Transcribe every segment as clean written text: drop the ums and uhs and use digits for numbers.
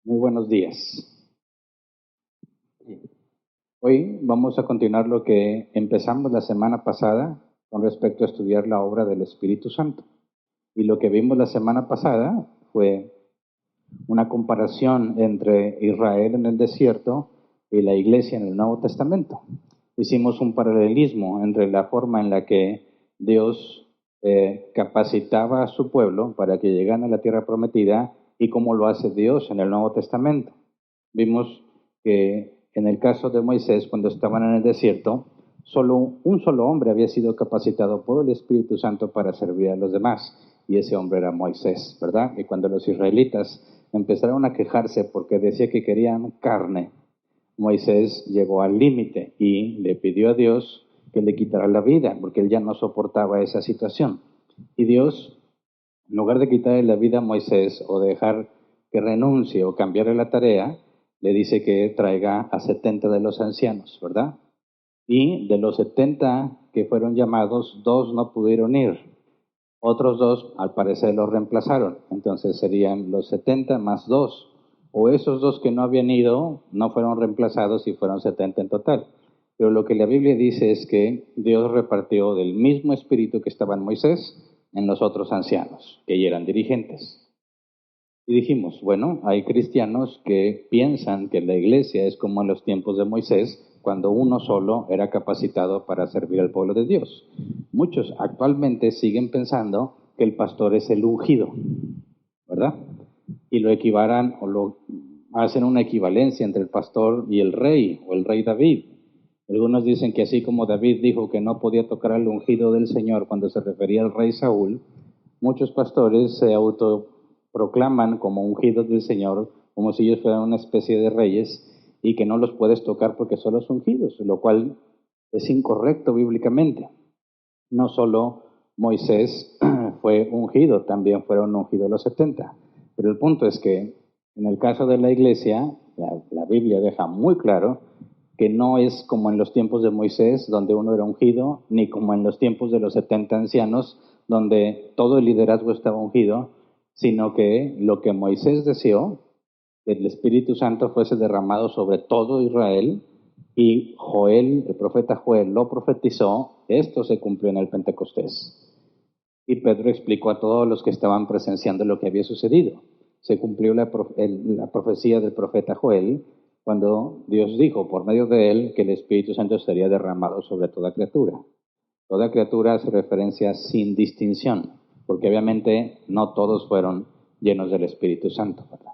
Muy buenos días. Hoy vamos a continuar lo que empezamos la semana pasada con respecto a estudiar la obra del Espíritu Santo. Y lo que vimos la semana pasada fue una comparación entre Israel en el desierto y la iglesia en el Nuevo Testamento. Hicimos un paralelismo entre la forma en la que Dios capacitaba a su pueblo para que llegaran a la tierra prometida y cómo lo hace Dios en el Nuevo Testamento. Vimos que en el caso de Moisés, cuando estaban en el desierto, un solo hombre había sido capacitado por el Espíritu Santo para servir a los demás, y ese hombre era Moisés, ¿verdad? Y cuando los israelitas empezaron a quejarse porque decía que querían carne, Moisés llegó al límite y le pidió a Dios que le quitara la vida, porque él ya no soportaba esa situación. Y Dios, en lugar de quitarle la vida a Moisés o dejar que renuncie o cambiara la tarea, le dice que traiga a 70 de los ancianos, ¿verdad? Y de los 70 que fueron llamados, 2 no pudieron ir. Otros 2, al parecer, los reemplazaron. Entonces serían los 70 más 2. O esos 2 que no habían ido no fueron reemplazados y fueron 70 en total. Pero lo que la Biblia dice es que Dios repartió del mismo espíritu que estaba en Moisés en los otros ancianos, que ya eran dirigentes. Y dijimos, bueno, hay cristianos que piensan que la iglesia es como en los tiempos de Moisés, cuando uno solo era capacitado para servir al pueblo de Dios. Muchos actualmente siguen pensando que el pastor es el ungido, ¿verdad? Y lo equivaran o lo hacen una equivalencia entre el pastor y el rey, o el rey David. Algunos dicen que así como David dijo que no podía tocar al ungido del Señor cuando se refería al rey Saúl, muchos pastores se autoproclaman como ungidos del Señor, como si ellos fueran una especie de reyes y que no los puedes tocar porque son los ungidos, lo cual es incorrecto bíblicamente. No solo Moisés fue ungido, también fueron ungidos los 70. Pero el punto es que en el caso de la iglesia, la Biblia deja muy claro que no es como en los tiempos de Moisés, donde uno era ungido, ni como en los tiempos de los 70 ancianos, donde todo el liderazgo estaba ungido, sino que lo que Moisés deseó, que el Espíritu Santo fuese derramado sobre todo Israel, y Joel, el profeta Joel, lo profetizó, esto se cumplió en el Pentecostés. Y Pedro explicó a todos los que estaban presenciando lo que había sucedido. Se cumplió la profecía del profeta Joel, cuando Dios dijo por medio de él que el Espíritu Santo sería derramado sobre toda criatura. Toda criatura hace referencia sin distinción, porque obviamente no todos fueron llenos del Espíritu Santo, ¿verdad?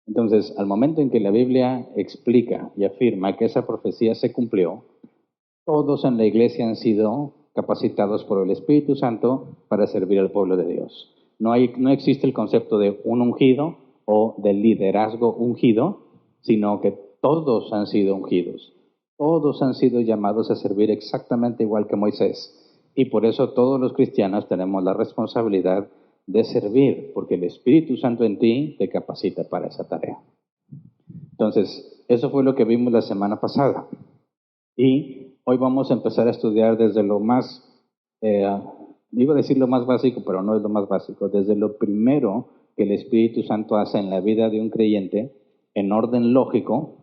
Entonces, al momento en que la Biblia explica y afirma que esa profecía se cumplió, todos en la iglesia han sido capacitados por el Espíritu Santo para servir al pueblo de Dios. No existe el concepto de un ungido o del liderazgo ungido, sino que todos han sido ungidos. Todos han sido llamados a servir exactamente igual que Moisés. Y por eso todos los cristianos tenemos la responsabilidad de servir, porque el Espíritu Santo en ti te capacita para esa tarea. Entonces, eso fue lo que vimos la semana pasada. Y hoy vamos a empezar a estudiar desde lo más, iba a decir lo más básico, pero no es lo más básico, desde lo primero que el Espíritu Santo hace en la vida de un creyente, en orden lógico,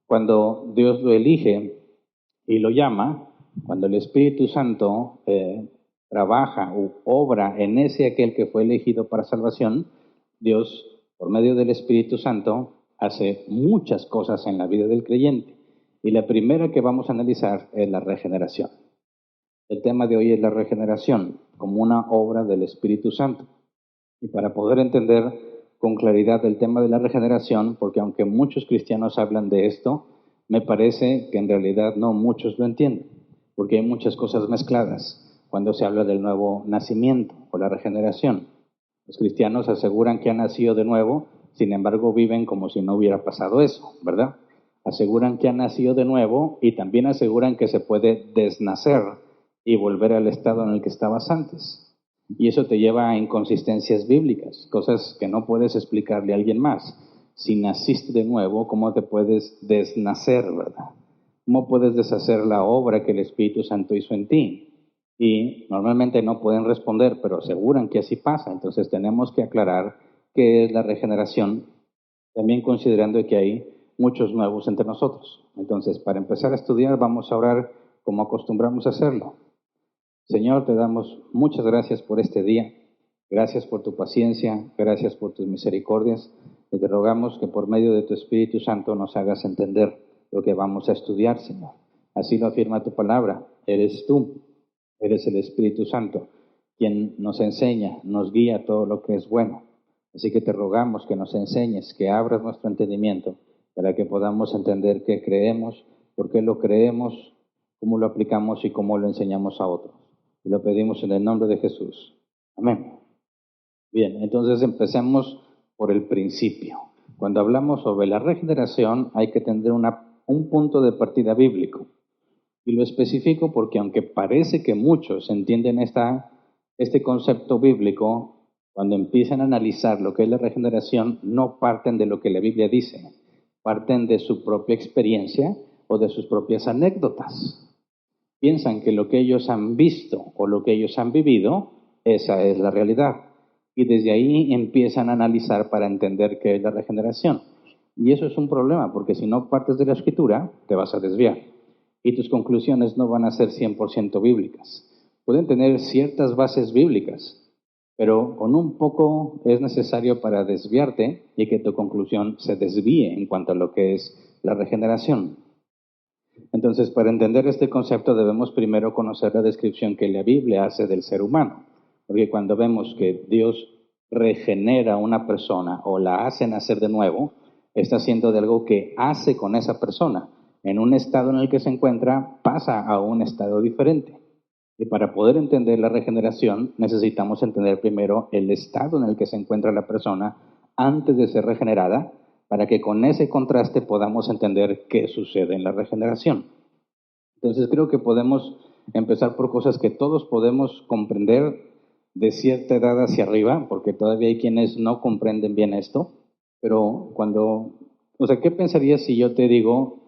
cuando Dios lo elige y lo llama, cuando el Espíritu Santo trabaja o obra en ese aquel que fue elegido para salvación, Dios, por medio del Espíritu Santo, hace muchas cosas en la vida del creyente. Y la primera que vamos a analizar es la regeneración. El tema de hoy es la regeneración como una obra del Espíritu Santo. Y para poder entender con claridad el tema de la regeneración, porque aunque muchos cristianos hablan de esto, me parece que en realidad no muchos lo entienden, porque hay muchas cosas mezcladas cuando se habla del nuevo nacimiento o la regeneración. Los cristianos aseguran que han nacido de nuevo, sin embargo viven como si no hubiera pasado eso, ¿verdad? Aseguran que han nacido de nuevo y también aseguran que se puede desnacer y volver al estado en el que estabas antes. Y eso te lleva a inconsistencias bíblicas, cosas que no puedes explicarle a alguien más. Si naciste de nuevo, ¿cómo te puedes desnacer, verdad? ¿Cómo puedes deshacer la obra que el Espíritu Santo hizo en ti? Y normalmente no pueden responder, pero aseguran que así pasa. Entonces tenemos que aclarar qué es la regeneración también considerando que hay muchos nuevos entre nosotros. Entonces, para empezar a estudiar, vamos a orar como acostumbramos a hacerlo. Señor, te damos muchas gracias por este día. Gracias por tu paciencia, gracias por tus misericordias. Y te rogamos que por medio de tu Espíritu Santo nos hagas entender lo que vamos a estudiar, Señor. Así lo afirma tu palabra. Eres tú, eres el Espíritu Santo, quien nos enseña, nos guía todo lo que es bueno. Así que te rogamos que nos enseñes, que abras nuestro entendimiento para que podamos entender qué creemos, por qué lo creemos, cómo lo aplicamos y cómo lo enseñamos a otros. Y lo pedimos en el nombre de Jesús. Amén. Bien, entonces empecemos por el principio. Cuando hablamos sobre la regeneración hay que tener un punto de partida bíblico. Y lo especifico porque aunque parece que muchos entienden este concepto bíblico, cuando empiezan a analizar lo que es la regeneración, no parten de lo que la Biblia dice, parten de su propia experiencia o de sus propias anécdotas. Piensan que lo que ellos han visto o lo que ellos han vivido, esa es la realidad. Y desde ahí empiezan a analizar para entender qué es la regeneración. Y eso es un problema, porque si no partes de la Escritura, te vas a desviar. Y tus conclusiones no van a ser 100% bíblicas. Pueden tener ciertas bases bíblicas, pero con un poco es necesario para desviarte y que tu conclusión se desvíe en cuanto a lo que es la regeneración. Entonces, para entender este concepto debemos primero conocer la descripción que la Biblia hace del ser humano. Porque cuando vemos que Dios regenera a una persona o la hace nacer de nuevo, está haciendo de algo que hace con esa persona. En un estado en el que se encuentra, pasa a un estado diferente. Y para poder entender la regeneración, necesitamos entender primero el estado en el que se encuentra la persona antes de ser regenerada, para que con ese contraste podamos entender qué sucede en la regeneración. Entonces creo que podemos empezar por cosas que todos podemos comprender de cierta edad hacia arriba, porque todavía hay quienes no comprenden bien esto, pero ¿qué pensarías si yo te digo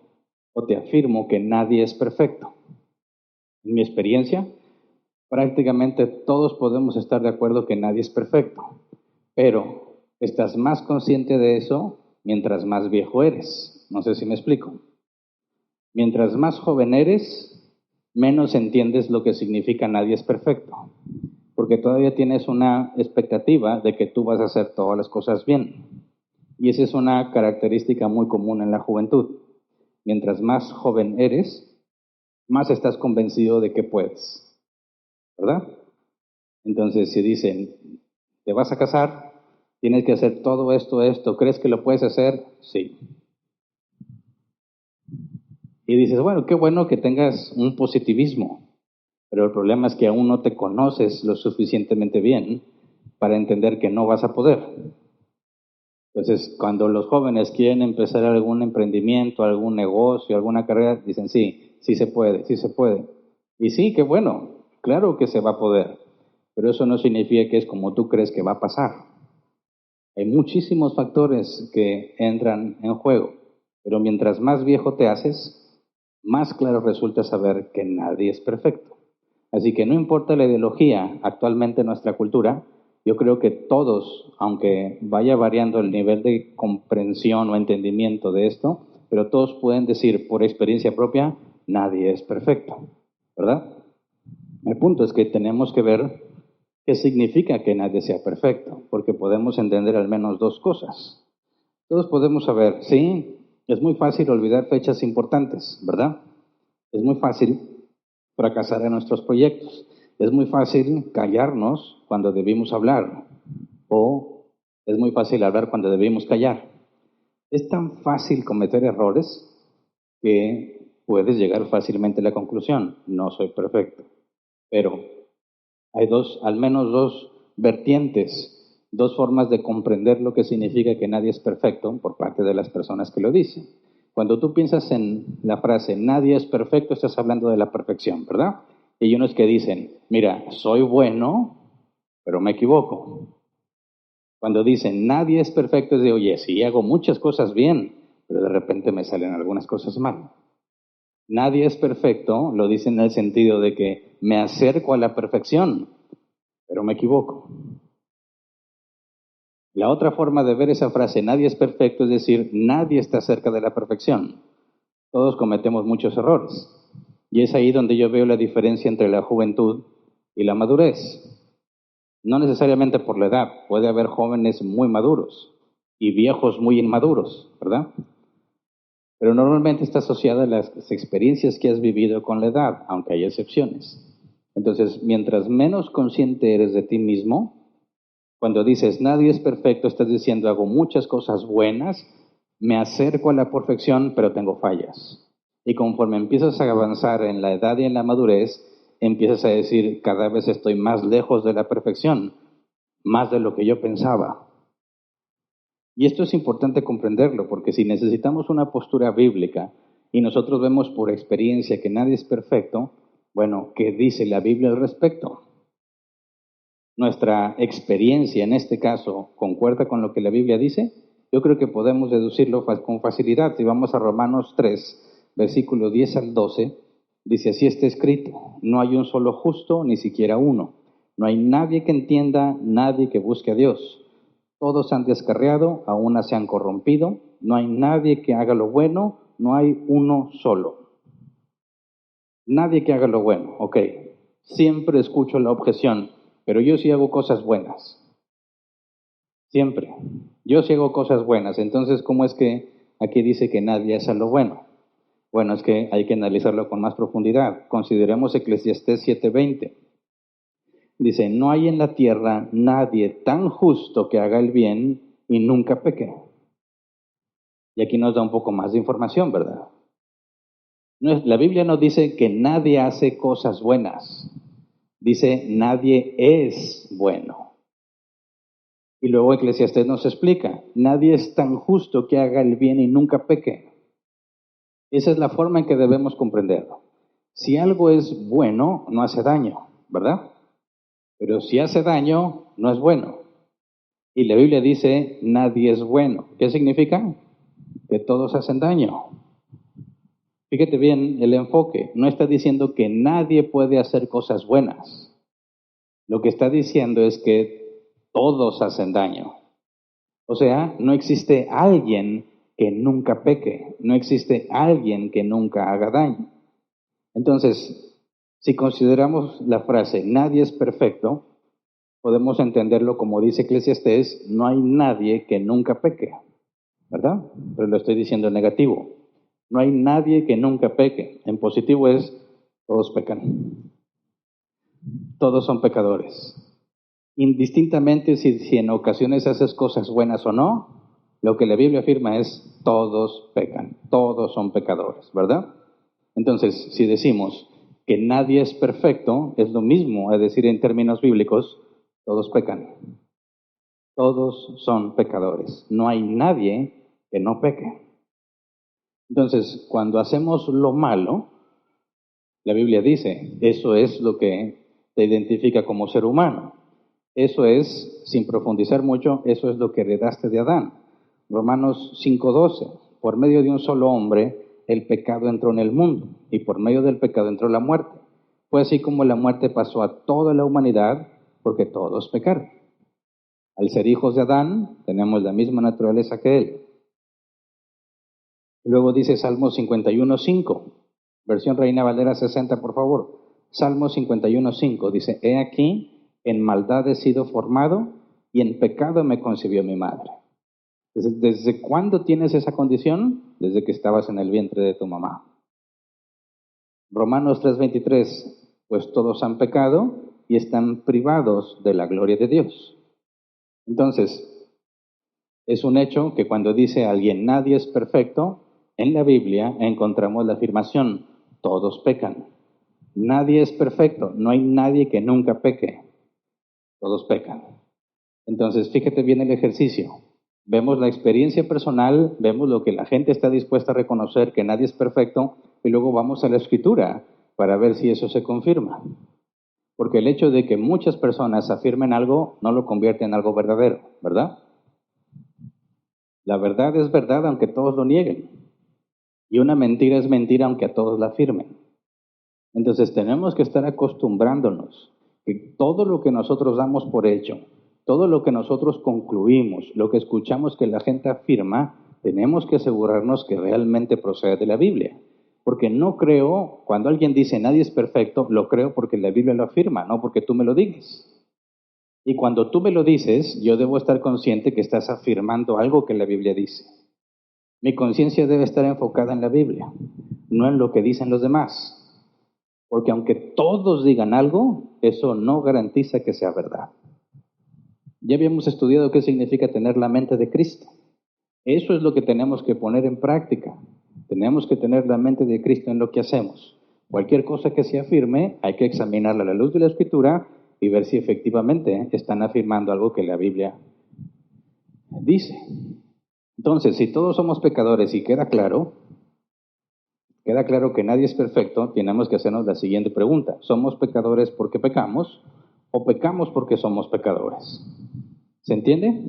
o te afirmo que nadie es perfecto? En mi experiencia, prácticamente todos podemos estar de acuerdo que nadie es perfecto, pero estás más consciente de eso mientras más viejo eres. No sé si me explico. Mientras más joven eres, menos entiendes lo que significa nadie es perfecto, porque todavía tienes una expectativa de que tú vas a hacer todas las cosas bien. Y esa es una característica muy común en la juventud. Mientras más joven eres, más estás convencido de que puedes, ¿verdad? Entonces, si dicen, te vas a casar, tienes que hacer todo esto, ¿crees que lo puedes hacer? Sí. Y dices, bueno, qué bueno que tengas un positivismo, pero el problema es que aún no te conoces lo suficientemente bien para entender que no vas a poder. Entonces, cuando los jóvenes quieren empezar algún emprendimiento, algún negocio, alguna carrera, dicen, sí, sí se puede, sí se puede. Y sí, qué bueno, claro que se va a poder, pero eso no significa que es como tú crees que va a pasar. Hay muchísimos factores que entran en juego, pero mientras más viejo te haces, más claro resulta saber que nadie es perfecto. Así que no importa la ideología actualmente en nuestra cultura, yo creo que todos, aunque vaya variando el nivel de comprensión o entendimiento de esto, pero todos pueden decir por experiencia propia, nadie es perfecto, ¿verdad? El punto es que tenemos que ver qué significa que nadie sea perfecto, porque podemos entender al menos dos cosas. Todos podemos saber, sí, es muy fácil olvidar fechas importantes, ¿verdad? Es muy fácil fracasar en nuestros proyectos. Es muy fácil callarnos cuando debimos hablar, o es muy fácil hablar cuando debimos callar. Es tan fácil cometer errores que puedes llegar fácilmente a la conclusión, no soy perfecto. Pero hay al menos dos vertientes, dos formas de comprender lo que significa que nadie es perfecto por parte de las personas que lo dicen. Cuando tú piensas en la frase nadie es perfecto, estás hablando de la perfección, ¿verdad? Y hay unos que dicen, mira, soy bueno, pero me equivoco. Cuando dicen nadie es perfecto, es de, oye, sí, hago muchas cosas bien, pero de repente me salen algunas cosas mal. Nadie es perfecto, lo dicen en el sentido de que me acerco a la perfección, pero me equivoco. La otra forma de ver esa frase, nadie es perfecto, es decir, nadie está cerca de la perfección. Todos cometemos muchos errores. Y es ahí donde yo veo la diferencia entre la juventud y la madurez. No necesariamente por la edad, puede haber jóvenes muy maduros y viejos muy inmaduros, ¿verdad? Pero normalmente está asociada a las experiencias que has vivido con la edad, aunque hay excepciones. Entonces, mientras menos consciente eres de ti mismo, cuando dices nadie es perfecto, estás diciendo hago muchas cosas buenas, me acerco a la perfección, pero tengo fallas. Y conforme empiezas a avanzar en la edad y en la madurez, empiezas a decir cada vez estoy más lejos de la perfección, más de lo que yo pensaba. Y esto es importante comprenderlo, porque si necesitamos una postura bíblica y nosotros vemos por experiencia que nadie es perfecto, bueno, ¿qué dice la Biblia al respecto? Nuestra experiencia en este caso concuerda con lo que la Biblia dice. Yo creo que podemos deducirlo con facilidad. Si vamos a Romanos 3, versículos 10 al 12, dice, así está escrito, no hay un solo justo, ni siquiera uno. No hay nadie que entienda, nadie que busque a Dios. Todos han descarriado, a una se han corrompido, no hay nadie que haga lo bueno, no hay uno solo. Nadie que haga lo bueno, ok. Siempre escucho la objeción, pero yo sí hago cosas buenas. Siempre. Yo sí hago cosas buenas. Entonces, ¿cómo es que aquí dice que nadie hace lo bueno? Bueno, es que hay que analizarlo con más profundidad. Consideremos Eclesiastés 7:20. Dice, no hay en la tierra nadie tan justo que haga el bien y nunca peque. Y aquí nos da un poco más de información, ¿verdad? La Biblia no dice que nadie hace cosas buenas. Dice, nadie es bueno. Y luego Eclesiastés nos explica, nadie es tan justo que haga el bien y nunca peque. Esa es la forma en que debemos comprenderlo. Si algo es bueno, no hace daño, ¿verdad? Pero si hace daño, no es bueno. Y la Biblia dice, nadie es bueno. ¿Qué significa? Que todos hacen daño. Fíjate bien el enfoque. No está diciendo que nadie puede hacer cosas buenas. Lo que está diciendo es que todos hacen daño. O sea, no existe alguien que nunca peque. No existe alguien que nunca haga daño. Entonces, si consideramos la frase nadie es perfecto, podemos entenderlo como dice Eclesiastés, no hay nadie que nunca peque, ¿verdad? Pero lo estoy diciendo en negativo. No hay nadie que nunca peque. En positivo es, todos pecan. Todos son pecadores. Indistintamente si en ocasiones haces cosas buenas o no, lo que la Biblia afirma es, todos pecan. Todos son pecadores, ¿verdad? Entonces, si decimos que nadie es perfecto, es lo mismo, es decir, en términos bíblicos, todos pecan. Todos son pecadores. No hay nadie que no peque. Entonces, cuando hacemos lo malo, la Biblia dice, eso es lo que te identifica como ser humano. Eso es, sin profundizar mucho, eso es lo que heredaste de Adán. Romanos 5:12, por medio de un solo hombre, el pecado entró en el mundo, y por medio del pecado entró la muerte. Fue así como la muerte pasó a toda la humanidad, porque todos pecaron. Al ser hijos de Adán, tenemos la misma naturaleza que él. Luego dice Salmo 51:5, versión Reina Valera 60, por favor. Salmo 51:5 dice, he aquí, en maldad he sido formado y en pecado me concibió mi madre. ¿Desde cuándo tienes esa condición? Desde que estabas en el vientre de tu mamá. Romanos 3:23, pues todos han pecado y están privados de la gloria de Dios. Entonces, es un hecho que cuando dice alguien nadie es perfecto, en la Biblia encontramos la afirmación, todos pecan. Nadie es perfecto, no hay nadie que nunca peque, todos pecan. Entonces, fíjate bien el ejercicio. Vemos la experiencia personal, vemos lo que la gente está dispuesta a reconocer, que nadie es perfecto, y luego vamos a la Escritura para ver si eso se confirma. Porque el hecho de que muchas personas afirmen algo no lo convierte en algo verdadero, ¿verdad? La verdad es verdad aunque todos lo nieguen. Y una mentira es mentira aunque a todos la afirmen. Entonces tenemos que estar acostumbrándonos que todo lo que nosotros damos por hecho, todo lo que nosotros concluimos, lo que escuchamos que la gente afirma, tenemos que asegurarnos que realmente procede de la Biblia. Porque no creo, cuando alguien dice nadie es perfecto, lo creo porque la Biblia lo afirma, no porque tú me lo digas. Y cuando tú me lo dices, yo debo estar consciente que estás afirmando algo que la Biblia dice. Mi conciencia debe estar enfocada en la Biblia, no en lo que dicen los demás. Porque aunque todos digan algo, eso no garantiza que sea verdad. Ya habíamos estudiado qué significa tener la mente de Cristo. Eso es lo que tenemos que poner en práctica. Tenemos que tener la mente de Cristo en lo que hacemos. Cualquier cosa que se afirme, hay que examinarla a la luz de la Escritura y ver si efectivamente están afirmando algo que la Biblia dice. Entonces, si todos somos pecadores y queda claro que nadie es perfecto, tenemos que hacernos la siguiente pregunta. ¿Somos pecadores porque pecamos o pecamos porque somos pecadores? ¿Se entiende?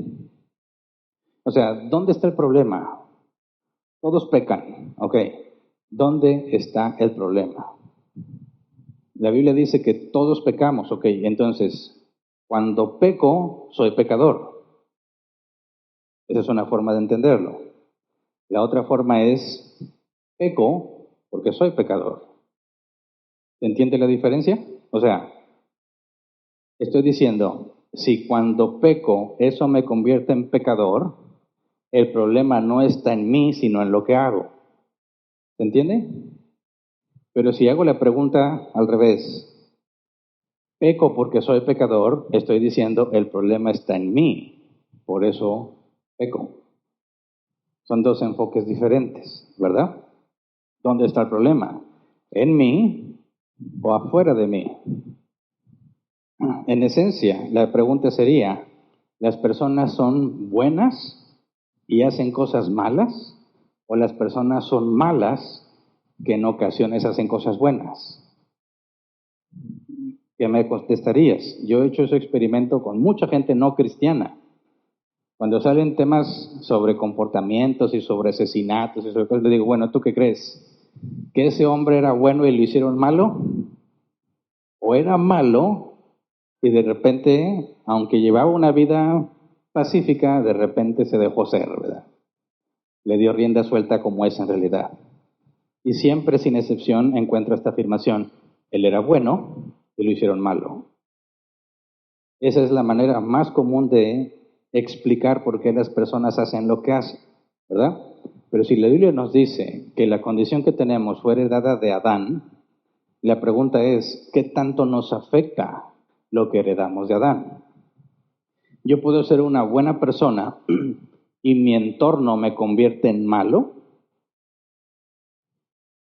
O sea, ¿dónde está el problema? Todos pecan, ¿ok? ¿Dónde está el problema? La Biblia dice que todos pecamos, ¿ok? Entonces, cuando peco, soy pecador. Esa es una forma de entenderlo. La otra forma es, peco porque soy pecador. ¿Se entiende la diferencia? O sea, estoy diciendo, si cuando peco eso me convierte en pecador, el problema no está en mí, sino en lo que hago. ¿Se entiende? Pero si hago la pregunta al revés, peco porque soy pecador, estoy diciendo el problema está en mí, por eso peco. Son dos enfoques diferentes, ¿verdad? ¿Dónde está el problema? ¿En mí o afuera de mí? En esencia, la pregunta sería, ¿las personas son buenas y hacen cosas malas? ¿O las personas son malas que en ocasiones hacen cosas buenas? ¿Qué me contestarías? Yo he hecho ese experimento con mucha gente no cristiana. Cuando salen temas sobre comportamientos y sobre asesinatos y sobre cosas, le digo, bueno, ¿tú qué crees? ¿Que ese hombre era bueno y lo hicieron malo? ¿O era malo y de repente, aunque llevaba una vida pacífica, de repente se dejó ser, ¿verdad? Le dio rienda suelta como es en realidad. Y siempre, sin excepción, encuentro esta afirmación, él era bueno y lo hicieron malo. Esa es la manera más común de explicar por qué las personas hacen lo que hacen, ¿verdad? Pero si la Biblia nos dice que la condición que tenemos fue heredada de Adán, la pregunta es, ¿qué tanto nos afecta lo que heredamos de Adán? Yo puedo ser una buena persona y mi entorno me convierte en malo,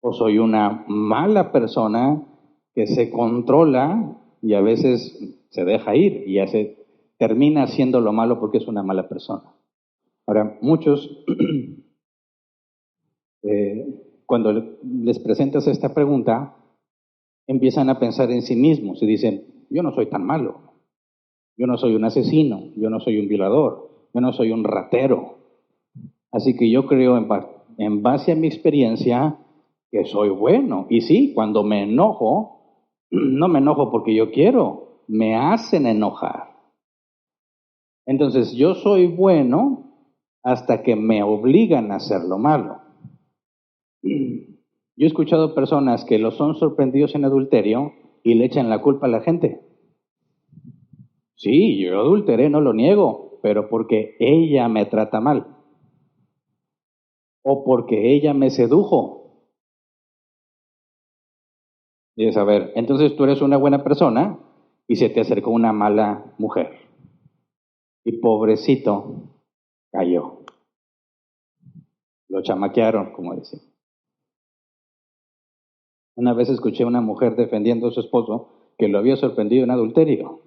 o soy una mala persona que se controla y a veces se deja ir y termina haciendo lo malo porque es una mala persona. Ahora, muchos, cuando les presentas esta pregunta, empiezan a pensar en sí mismos y dicen, yo no soy tan malo, yo no soy un asesino, yo no soy un violador, yo no soy un ratero. Así que yo creo en base a mi experiencia que soy bueno. Y sí, cuando me enojo, no me enojo porque yo quiero, me hacen enojar. Entonces yo soy bueno hasta que me obligan a hacer lo malo. Yo he escuchado personas que los son sorprendidos en adulterio y le echan la culpa a la gente. Sí, yo adulteré, no lo niego, pero porque ella me trata mal. O porque ella me sedujo. Y es, a ver, entonces tú eres una buena persona y se te acercó una mala mujer. Y pobrecito, cayó. Lo chamaquearon, como decía. Una vez escuché a una mujer defendiendo a su esposo que lo había sorprendido en adulterio.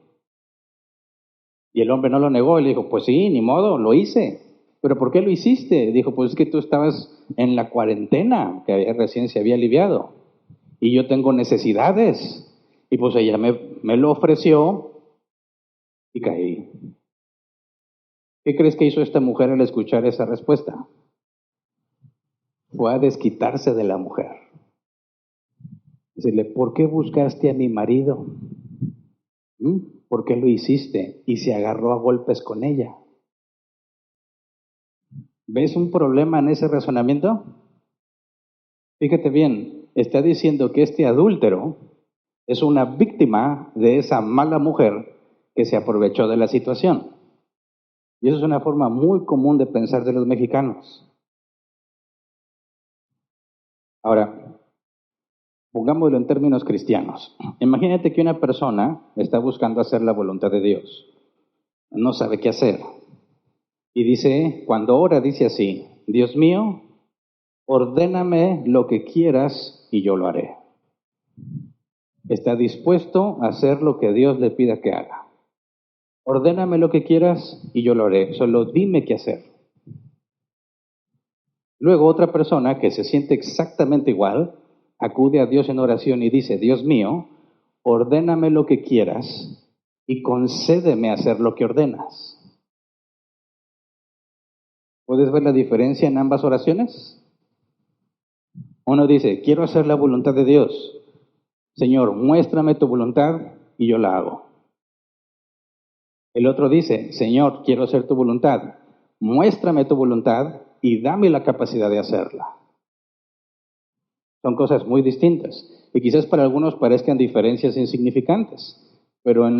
Y el hombre no lo negó, y le dijo, pues sí, ni modo, lo hice. ¿Pero por qué lo hiciste? Dijo, pues es que tú estabas en la cuarentena, que recién se había aliviado. Y yo tengo necesidades. Y pues ella me lo ofreció y caí. ¿Qué crees que hizo esta mujer al escuchar esa respuesta? Fue a desquitarse de la mujer. Decirle, ¿por qué buscaste a mi marido? ¿Por qué lo hiciste? Y se agarró a golpes con ella. ¿Ves un problema en ese razonamiento? Fíjate bien, está diciendo que este adúltero es una víctima de esa mala mujer que se aprovechó de la situación. Y eso es una forma muy común de pensar de los mexicanos. Ahora, pongámoslo en términos cristianos. Imagínate que una persona está buscando hacer la voluntad de Dios. No sabe qué hacer. Y dice, cuando ora, dice así: Dios mío, ordéname lo que quieras y yo lo haré. Está dispuesto a hacer lo que Dios le pida que haga. Ordéname lo que quieras y yo lo haré. Solo dime qué hacer. Luego otra persona que se siente exactamente igual, acude a Dios en oración y dice: Dios mío, ordéname lo que quieras y concédeme hacer lo que ordenas. ¿Puedes ver la diferencia en ambas oraciones? Uno dice: quiero hacer la voluntad de Dios. Señor, muéstrame tu voluntad y yo la hago. El otro dice: Señor, quiero hacer tu voluntad. Muéstrame tu voluntad y dame la capacidad de hacerla. Son cosas muy distintas. Y quizás para algunos parezcan diferencias insignificantes, pero en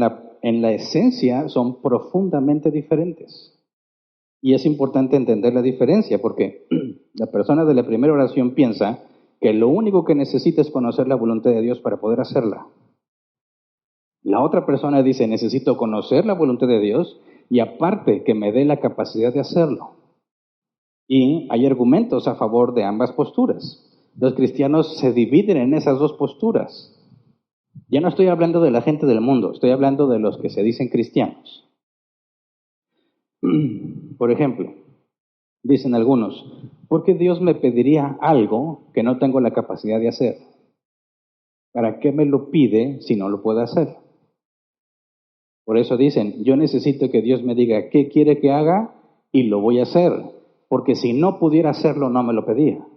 la esencia son profundamente diferentes. Y es importante entender la diferencia, porque la persona de la primera oración piensa que lo único que necesita es conocer la voluntad de Dios para poder hacerla. La otra persona dice: necesito conocer la voluntad de Dios y aparte que me dé la capacidad de hacerlo. Y hay argumentos a favor de ambas posturas. Los cristianos se dividen en esas dos posturas. Ya no estoy hablando de la gente del mundo, estoy hablando de los que se dicen cristianos. Por ejemplo, dicen algunos: ¿por qué Dios me pediría algo que no tengo la capacidad de hacer? ¿Para qué me lo pide si no lo puedo hacer? Por eso dicen: yo necesito que Dios me diga qué quiere que haga y lo voy a hacer, porque si no pudiera hacerlo no me lo pedía.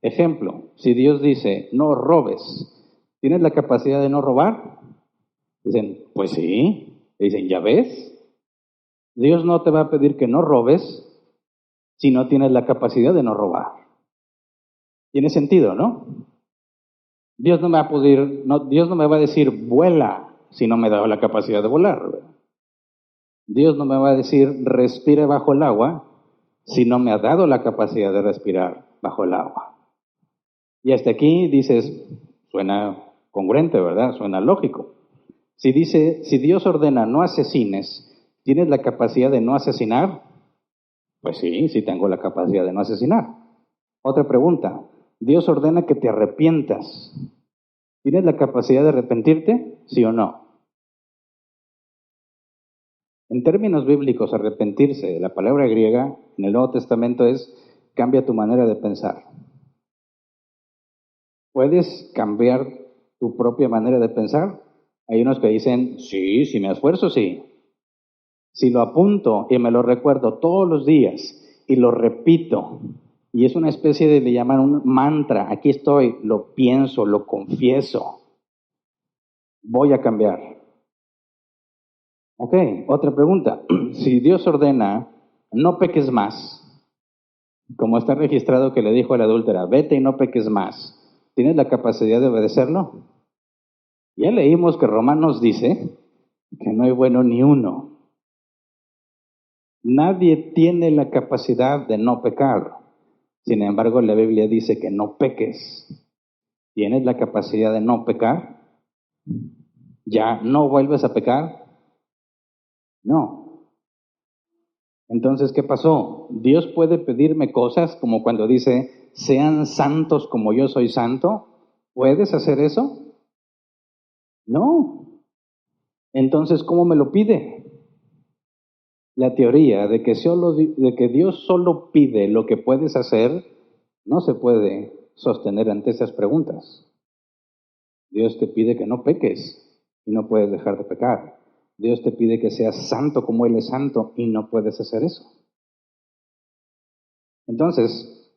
Ejemplo, si Dios dice: no robes, ¿tienes la capacidad de no robar? Dicen: pues sí. Dicen: ¿ya ves? Dios no te va a pedir que no robes si no tienes la capacidad de no robar. Tiene sentido, ¿no? Dios no me va a pedir, no, Dios no me va a decir vuela si no me da la capacidad de volar. Dios no me va a decir respire bajo el agua si no me ha dado la capacidad de respirar bajo el agua. Y hasta aquí dices, suena congruente, ¿verdad? Suena lógico. Si dice, si Dios ordena no asesines, ¿tienes la capacidad de no asesinar? Pues sí, sí tengo la capacidad de no asesinar. Otra pregunta, Dios ordena que te arrepientas. ¿Tienes la capacidad de arrepentirte? ¿Sí o no? En términos bíblicos, arrepentirse, la palabra griega en el Nuevo Testamento es cambia tu manera de pensar. ¿Puedes cambiar tu propia manera de pensar? Hay unos que dicen, sí, si me esfuerzo, sí. Si lo apunto y me lo recuerdo todos los días y lo repito, y es una especie de, le llaman un mantra, aquí estoy, lo pienso, lo confieso, voy a cambiar. Ok, otra pregunta. Si Dios ordena, no peques más, como está registrado que le dijo a la adúltera, vete y no peques más, ¿tienes la capacidad de obedecerlo? Ya leímos que Romanos dice que no hay bueno ni uno. Nadie tiene la capacidad de no pecar. Sin embargo, la Biblia dice que no peques. ¿Tienes la capacidad de no pecar? ¿Ya no vuelves a pecar? No. Entonces, ¿qué pasó? Dios puede pedirme cosas como cuando dice, sean santos como yo soy santo. ¿Puedes hacer eso? No. Entonces, ¿cómo me lo pide? La teoría de que Dios solo pide lo que puedes hacer no se puede sostener ante esas preguntas. Dios te pide que no peques y no puedes dejar de pecar. Dios te pide que seas santo como Él es santo y no puedes hacer eso. Entonces,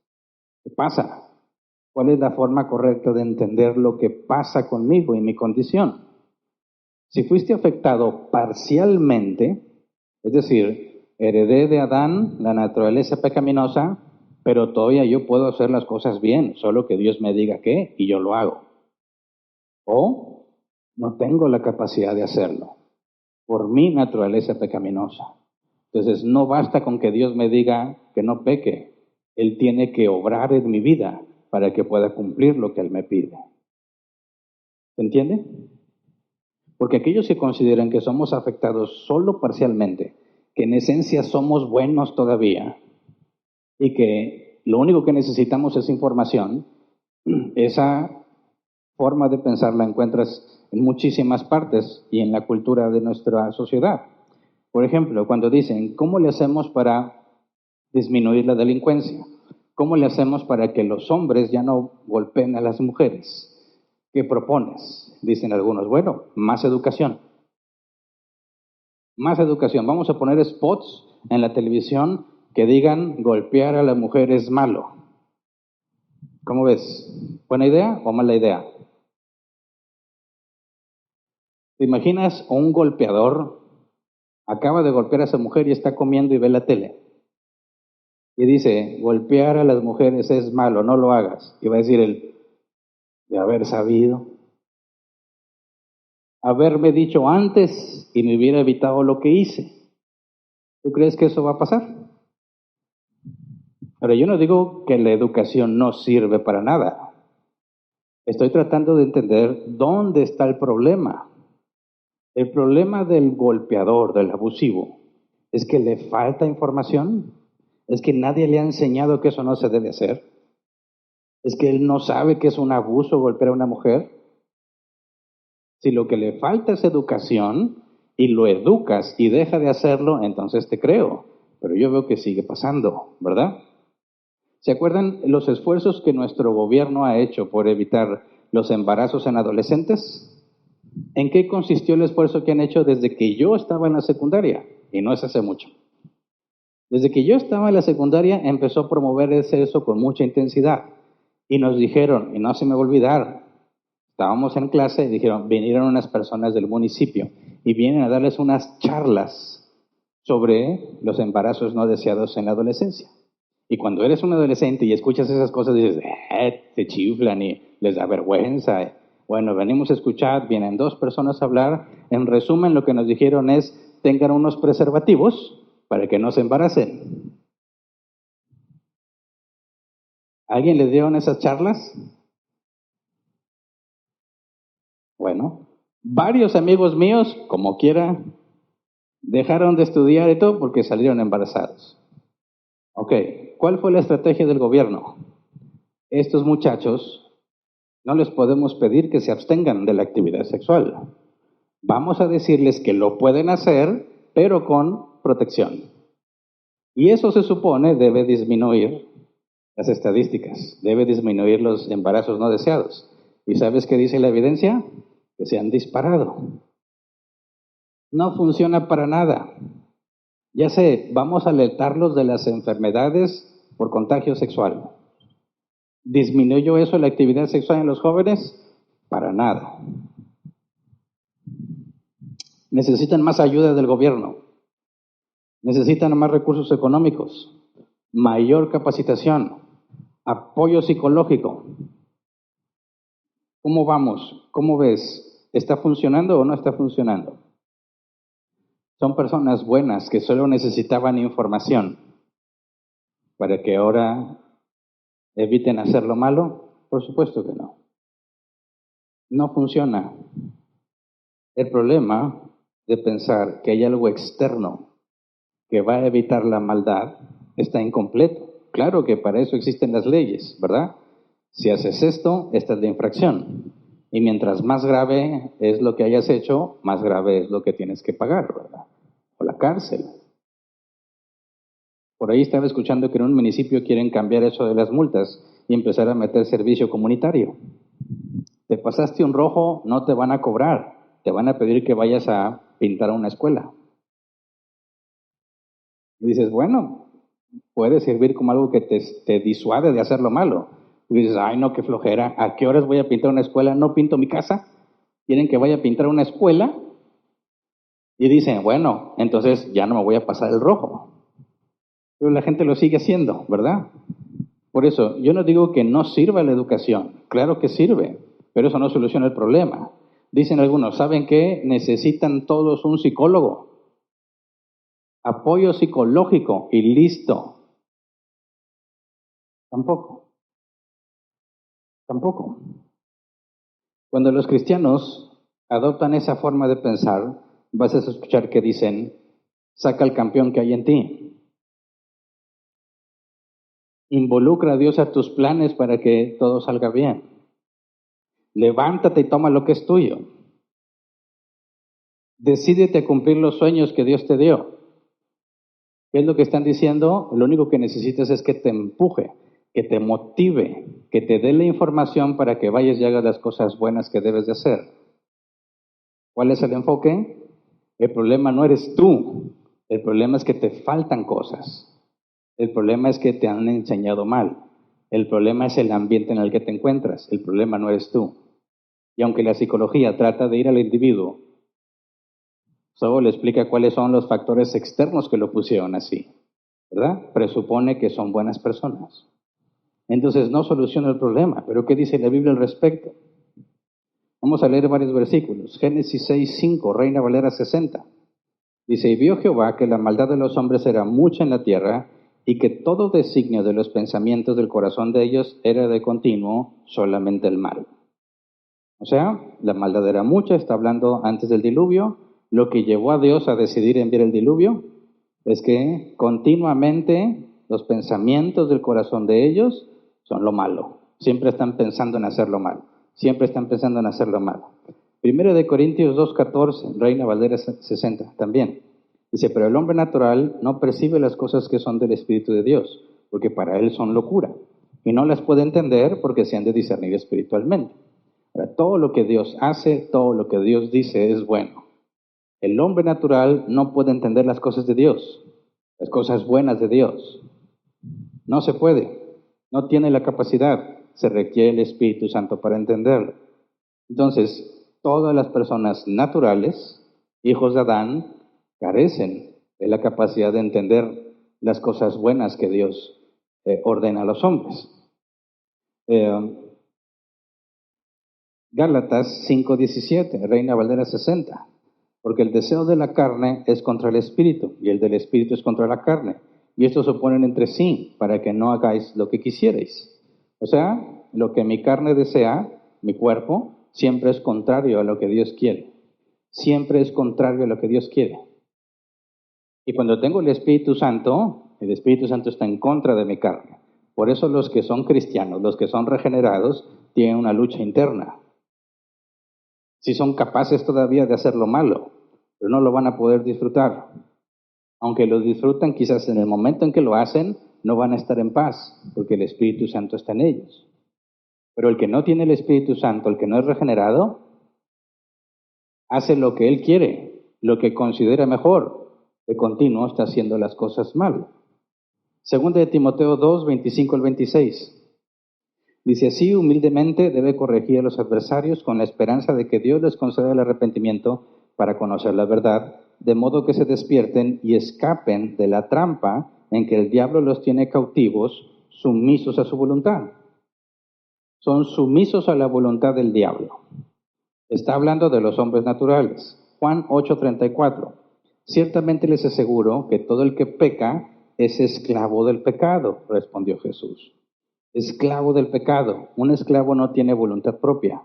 ¿qué pasa? ¿Cuál es la forma correcta de entender lo que pasa conmigo y mi condición? Si fuiste afectado parcialmente, es decir, heredé de Adán la naturaleza pecaminosa, pero todavía yo puedo hacer las cosas bien, solo que Dios me diga qué y yo lo hago. O no tengo la capacidad de hacerlo por mi naturaleza pecaminosa. Entonces no basta con que Dios me diga que no peque. Él tiene que obrar en mi vida para que pueda cumplir lo que Él me pide. ¿Se entiende? Porque aquellos que consideran que somos afectados solo parcialmente, que en esencia somos buenos todavía y que lo único que necesitamos es información, esa forma de pensar la encuentras en muchísimas partes y en la cultura de nuestra sociedad. Por ejemplo, cuando dicen, ¿cómo le hacemos para disminuir la delincuencia? ¿Cómo le hacemos para que los hombres ya no golpeen a las mujeres? ¿Qué propones? Dicen algunos, bueno, más educación. Más educación. Vamos a poner spots en la televisión que digan golpear a la mujer es malo. ¿Cómo ves? ¿Buena idea o mala idea? ¿Te imaginas un golpeador acaba de golpear a esa mujer y está comiendo y ve la tele? Y dice, golpear a las mujeres es malo, no lo hagas. Y va a decir él, de haber sabido, haberme dicho antes y me hubiera evitado lo que hice. ¿Tú crees que eso va a pasar? Ahora, yo no digo que la educación no sirve para nada. Estoy tratando de entender dónde está el problema. El problema del golpeador, del abusivo, es que le falta información. Es que nadie le ha enseñado que eso no se debe hacer. Es que él no sabe que es un abuso golpear a una mujer. Si lo que le falta es educación y lo educas y deja de hacerlo, entonces te creo. Pero yo veo que sigue pasando, ¿verdad? ¿Se acuerdan los esfuerzos que nuestro gobierno ha hecho por evitar los embarazos en adolescentes? ¿En qué consistió el esfuerzo que han hecho desde que yo estaba en la secundaria? Y no es hace mucho. Desde que yo estaba en la secundaria empezó a promover eso con mucha intensidad. Y nos dijeron, y no se me va a olvidar, estábamos en clase y dijeron, vinieron unas personas del municipio y vienen a darles unas charlas sobre los embarazos no deseados en la adolescencia. Y cuando eres un adolescente y escuchas esas cosas, dices, te chiflan y les da vergüenza. Bueno, venimos a escuchar, vienen dos personas a hablar. En resumen, lo que nos dijeron es, tengan unos preservativos para que no se embaracen. ¿Alguien les dieron esas charlas? Bueno, varios amigos míos, como quiera, dejaron de estudiar y todo porque salieron embarazados. Ok, ¿cuál fue la estrategia del gobierno? Estos muchachos no les podemos pedir que se abstengan de la actividad sexual. Vamos a decirles que lo pueden hacer, pero con protección. Y eso se supone debe disminuir las estadísticas, debe disminuir los embarazos no deseados. ¿Y sabes qué dice la evidencia? Que se han disparado. No funciona para nada. Ya sé, vamos a alertarlos de las enfermedades por contagio sexual. ¿Disminuyó eso la actividad sexual en los jóvenes? Para nada. Necesitan más ayuda del gobierno. Necesitan más recursos económicos, mayor capacitación, apoyo psicológico. ¿Cómo vamos? ¿Cómo ves? ¿Está funcionando o no está funcionando? Son personas buenas que solo necesitaban información para que ahora eviten hacer lo malo. Por supuesto que no. No funciona. El problema de pensar que hay algo externo que va a evitar la maldad está incompleto. Claro que para eso existen las leyes, ¿verdad? Si haces esto, esta es la infracción. Y mientras más grave es lo que hayas hecho, más grave es lo que tienes que pagar, ¿verdad? O la cárcel. Por ahí estaba escuchando que en un municipio quieren cambiar eso de las multas y empezar a meter servicio comunitario. Te pasaste un rojo, no te van a cobrar. Te van a pedir que vayas a pintar una escuela. Y dices, bueno, puede servir como algo que te disuade de hacer lo malo. Y dices, ay no, qué flojera, ¿a qué horas voy a pintar una escuela? No pinto mi casa. ¿Quieren que vaya a pintar una escuela? Y dicen, bueno, entonces ya no me voy a pasar el rojo. Pero la gente lo sigue haciendo, ¿verdad? Por eso, yo no digo que no sirva la educación. Claro que sirve, pero eso no soluciona el problema. Dicen algunos, ¿saben qué? Necesitan todos un psicólogo. Apoyo psicológico y listo. Tampoco. Cuando los cristianos adoptan esa forma de pensar, vas a escuchar que dicen, saca el campeón que hay en ti. Involucra a Dios a tus planes para que todo salga bien. Levántate y toma lo que es tuyo. Decídete a cumplir los sueños que Dios te dio. ¿Qué es lo que están diciendo? Lo único que necesitas es que te empuje, que te motive, que te dé la información para que vayas y hagas las cosas buenas que debes de hacer. ¿Cuál es el enfoque? El problema no eres tú, el problema es que te faltan cosas. El problema es que te han enseñado mal. El problema es el ambiente en el que te encuentras. El problema no eres tú. Y aunque la psicología trata de ir al individuo, solo le explica cuáles son los factores externos que lo pusieron así, ¿verdad? Presupone que son buenas personas. Entonces no soluciona el problema. ¿Pero qué dice la Biblia al respecto? Vamos a leer varios versículos. Génesis 6:5, Reina Valera 60. Dice, y vio Jehová que la maldad de los hombres era mucha en la tierra, y que todo designio de los pensamientos del corazón de ellos era de continuo solamente el mal. O sea, la maldad era mucha, está hablando antes del diluvio. Lo que llevó a Dios a decidir enviar el diluvio es que continuamente los pensamientos del corazón de ellos son lo malo. Siempre están pensando en hacer lo malo. Siempre están pensando en hacer lo malo. Primero de Corintios 2:14, Reina Valera 60 también. Dice, pero el hombre natural no percibe las cosas que son del Espíritu de Dios, porque para él son locura, y no las puede entender porque se han de discernir espiritualmente. Ahora, todo lo que Dios hace, todo lo que Dios dice es bueno. El hombre natural no puede entender las cosas de Dios, las cosas buenas de Dios. No se puede, no tiene la capacidad, se requiere el Espíritu Santo para entenderlo. Entonces, todas las personas naturales, hijos de Adán, carecen de la capacidad de entender las cosas buenas que Dios ordena a los hombres. Gálatas 5:17, Reina Valera 60. Porque el deseo de la carne es contra el espíritu, y el del espíritu es contra la carne. Y estos se oponen entre sí, para que no hagáis lo que quisierais. O sea, lo que mi carne desea, mi cuerpo, siempre es contrario a lo que Dios quiere. Siempre es contrario a lo que Dios quiere. Y cuando tengo el Espíritu Santo está en contra de mi carne. Por eso los que son cristianos, los que son regenerados, tienen una lucha interna. Si son capaces todavía de hacer lo malo, pero no lo van a poder disfrutar. Aunque lo disfrutan, quizás en el momento en que lo hacen, no van a estar en paz, porque el Espíritu Santo está en ellos. Pero el que no tiene el Espíritu Santo, el que no es regenerado, hace lo que él quiere, lo que considera mejor. De continuo está haciendo las cosas mal. Segunda de Timoteo 2, 25 al 26. Dice, así humildemente debe corregir a los adversarios con la esperanza de que Dios les conceda el arrepentimiento para conocer la verdad, de modo que se despierten y escapen de la trampa en que el diablo los tiene cautivos, sumisos a su voluntad. Son sumisos a la voluntad del diablo. Está hablando de los hombres naturales. Juan 8:34. Ciertamente les aseguro que todo el que peca es esclavo del pecado, respondió Jesús. Esclavo del pecado. Un esclavo no tiene voluntad propia.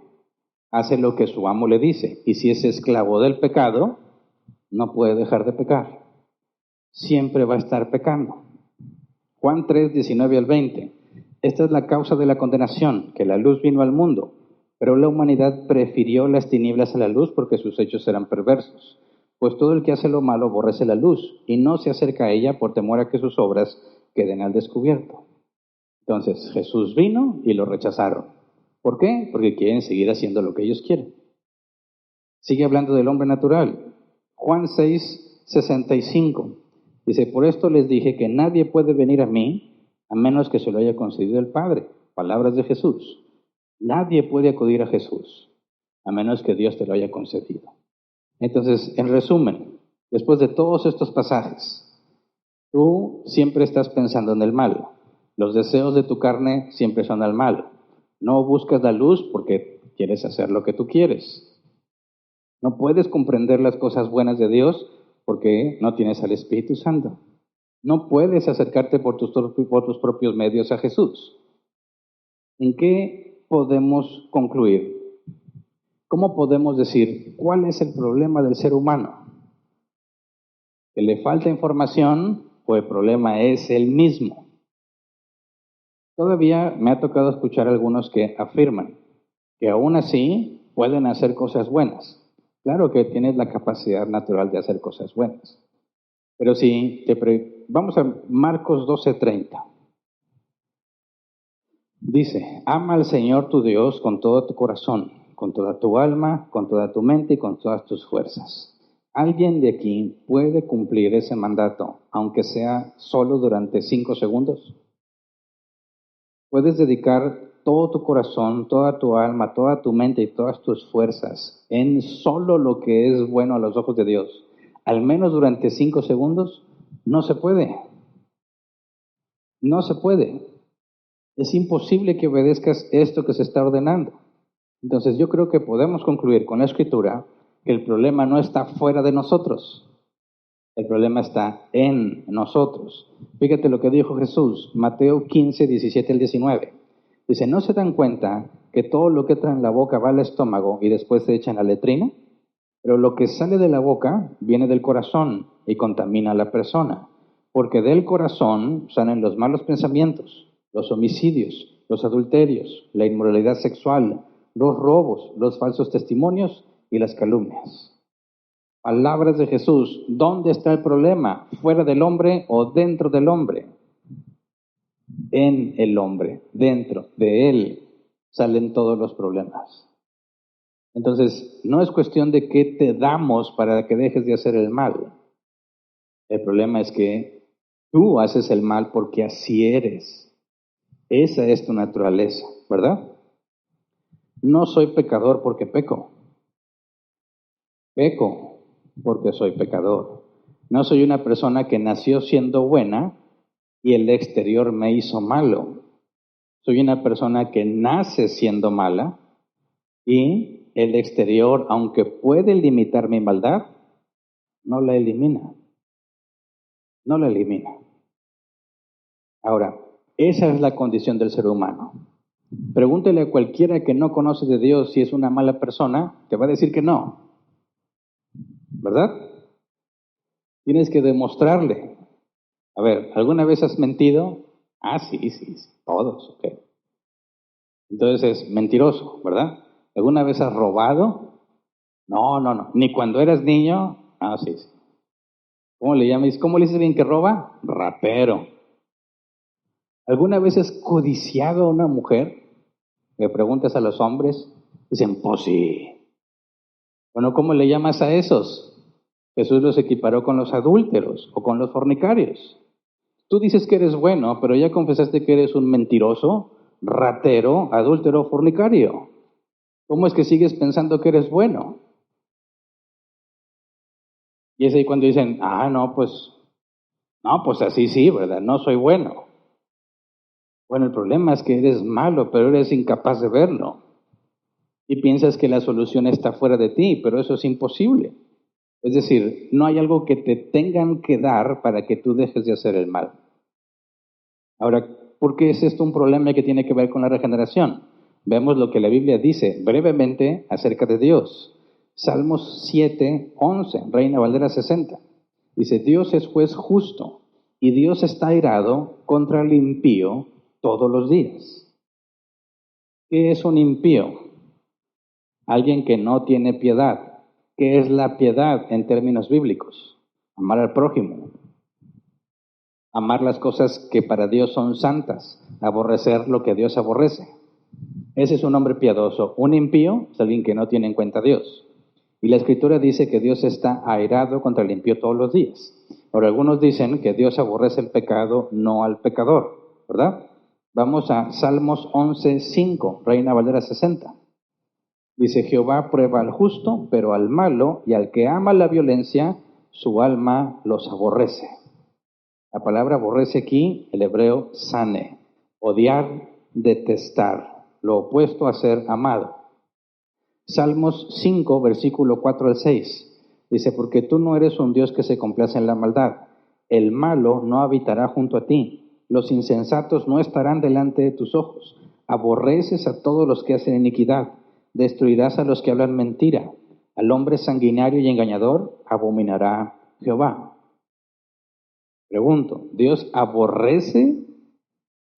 Hace lo que su amo le dice. Y si es esclavo del pecado, no puede dejar de pecar. Siempre va a estar pecando. Juan 3, 19 al 20. Esta es la causa de la condenación, que la luz vino al mundo, pero la humanidad prefirió las tinieblas a la luz porque sus hechos eran perversos. Pues todo el que hace lo malo aborrece la luz y no se acerca a ella por temor a que sus obras queden al descubierto. Entonces, Jesús vino y lo rechazaron. ¿Por qué? Porque quieren seguir haciendo lo que ellos quieren. Sigue hablando del hombre natural. Juan 6, 65. Dice, por esto les dije que nadie puede venir a mí a menos que se lo haya concedido el Padre. Palabras de Jesús. Nadie puede acudir a Jesús a menos que Dios te lo haya concedido. Entonces, en resumen, Después de todos estos pasajes, tú siempre estás pensando en el mal. Los deseos de tu carne siempre son al mal. No buscas la luz porque quieres hacer lo que tú quieres. No puedes comprender las cosas buenas de Dios porque no tienes al Espíritu Santo. No puedes acercarte por tus propios medios a Jesús. ¿En qué podemos concluir? ¿Cómo podemos decir cuál es el problema del ser humano? ¿Que le falta información o el problema es el mismo? Todavía me ha tocado escuchar a algunos que afirman que aún así pueden hacer cosas buenas. Claro que tienes la capacidad natural de hacer cosas buenas. Pero si vamos a Marcos 12:30. Dice, ama al Señor tu Dios con todo tu corazón, con toda tu alma, con toda tu mente y con todas tus fuerzas. ¿Alguien de aquí puede cumplir ese mandato, aunque sea solo durante 5 segundos? ¿Puedes dedicar todo tu corazón, toda tu alma, toda tu mente y todas tus fuerzas en solo lo que es bueno a los ojos de Dios, al menos durante 5 segundos? No se puede. No se puede. Es imposible que obedezcas esto que se está ordenando. Entonces yo creo que podemos concluir con la Escritura que el problema no está fuera de nosotros. El problema está en nosotros. Fíjate lo que dijo Jesús, Mateo 15, 17 al 19. Dice, ¿no se dan cuenta que todo lo que entra en la boca va al estómago y después se echa en la letrina? Pero lo que sale de la boca viene del corazón y contamina a la persona. Porque del corazón salen los malos pensamientos, los homicidios, los adulterios, la inmoralidad sexual, los robos, los falsos testimonios y las calumnias. Palabras de Jesús, ¿dónde está el problema? ¿Fuera del hombre o dentro del hombre? En el hombre, dentro de él, salen todos los problemas. Entonces, no es cuestión de qué te damos para que dejes de hacer el mal. El problema es que tú haces el mal porque así eres. Esa es tu naturaleza, ¿verdad? No soy pecador porque peco. Peco porque soy pecador. No soy una persona que nació siendo buena y el exterior me hizo malo. Soy una persona que nace siendo mala y el exterior, aunque puede limitar mi maldad, no la elimina. No la elimina. Ahora, esa es la condición del ser humano. Pregúntele a cualquiera que no conoce de Dios si es una mala persona, te va a decir que no. ¿Verdad? Tienes que demostrarle. A ver, ¿alguna vez has mentido? Ah, sí, todos, ok. Entonces es mentiroso, ¿verdad? ¿Alguna vez has robado? No. Ni cuando eras niño. Ah, sí. ¿Cómo le llamas? ¿Cómo le dices a alguien que roba? Rapero. ¿Alguna vez has codiciado a una mujer? Le preguntas a los hombres, dicen, pues sí. Bueno, ¿cómo le llamas a esos? Jesús los equiparó con los adúlteros o con los fornicarios. Tú dices que eres bueno, pero ya confesaste que eres un mentiroso, ratero, adúltero, fornicario. ¿Cómo es que sigues pensando que eres bueno? Y es ahí cuando dicen, no, pues así sí, ¿verdad? No soy bueno. Bueno, el problema es que eres malo, pero eres incapaz de verlo. Y piensas que la solución está fuera de ti, pero eso es imposible. Es decir, no hay algo que te tengan que dar para que tú dejes de hacer el mal. Ahora, ¿por qué es esto un problema que tiene que ver con la regeneración? Vemos lo que la Biblia dice brevemente acerca de Dios. Salmos 7, 11, Reina Valera 60. Dice, Dios es juez justo y Dios está airado contra el impío todos los días. ¿Qué es un impío? Alguien que no tiene piedad. ¿Qué es la piedad en términos bíblicos? Amar al prójimo. Amar las cosas que para Dios son santas. Aborrecer lo que Dios aborrece. Ese es un hombre piadoso. Un impío es alguien que no tiene en cuenta a Dios. Y la Escritura dice que Dios está airado contra el impío todos los días. Ahora, algunos dicen que Dios aborrece el pecado, no al pecador, ¿verdad? Vamos a Salmos 11:5, Reina Valera 60. Dice, Jehová prueba al justo, pero al malo y al que ama la violencia, su alma los aborrece. La palabra aborrece aquí, el hebreo sane, odiar, detestar, lo opuesto a ser amado. Salmos 5, versículo 4 al 6, dice, porque tú no eres un Dios que se complace en la maldad, el malo no habitará junto a ti, los insensatos no estarán delante de tus ojos, aborreces a todos los que hacen iniquidad, destruirás a los que hablan mentira, al hombre sanguinario y engañador abominará Jehová. Pregunto, ¿Dios aborrece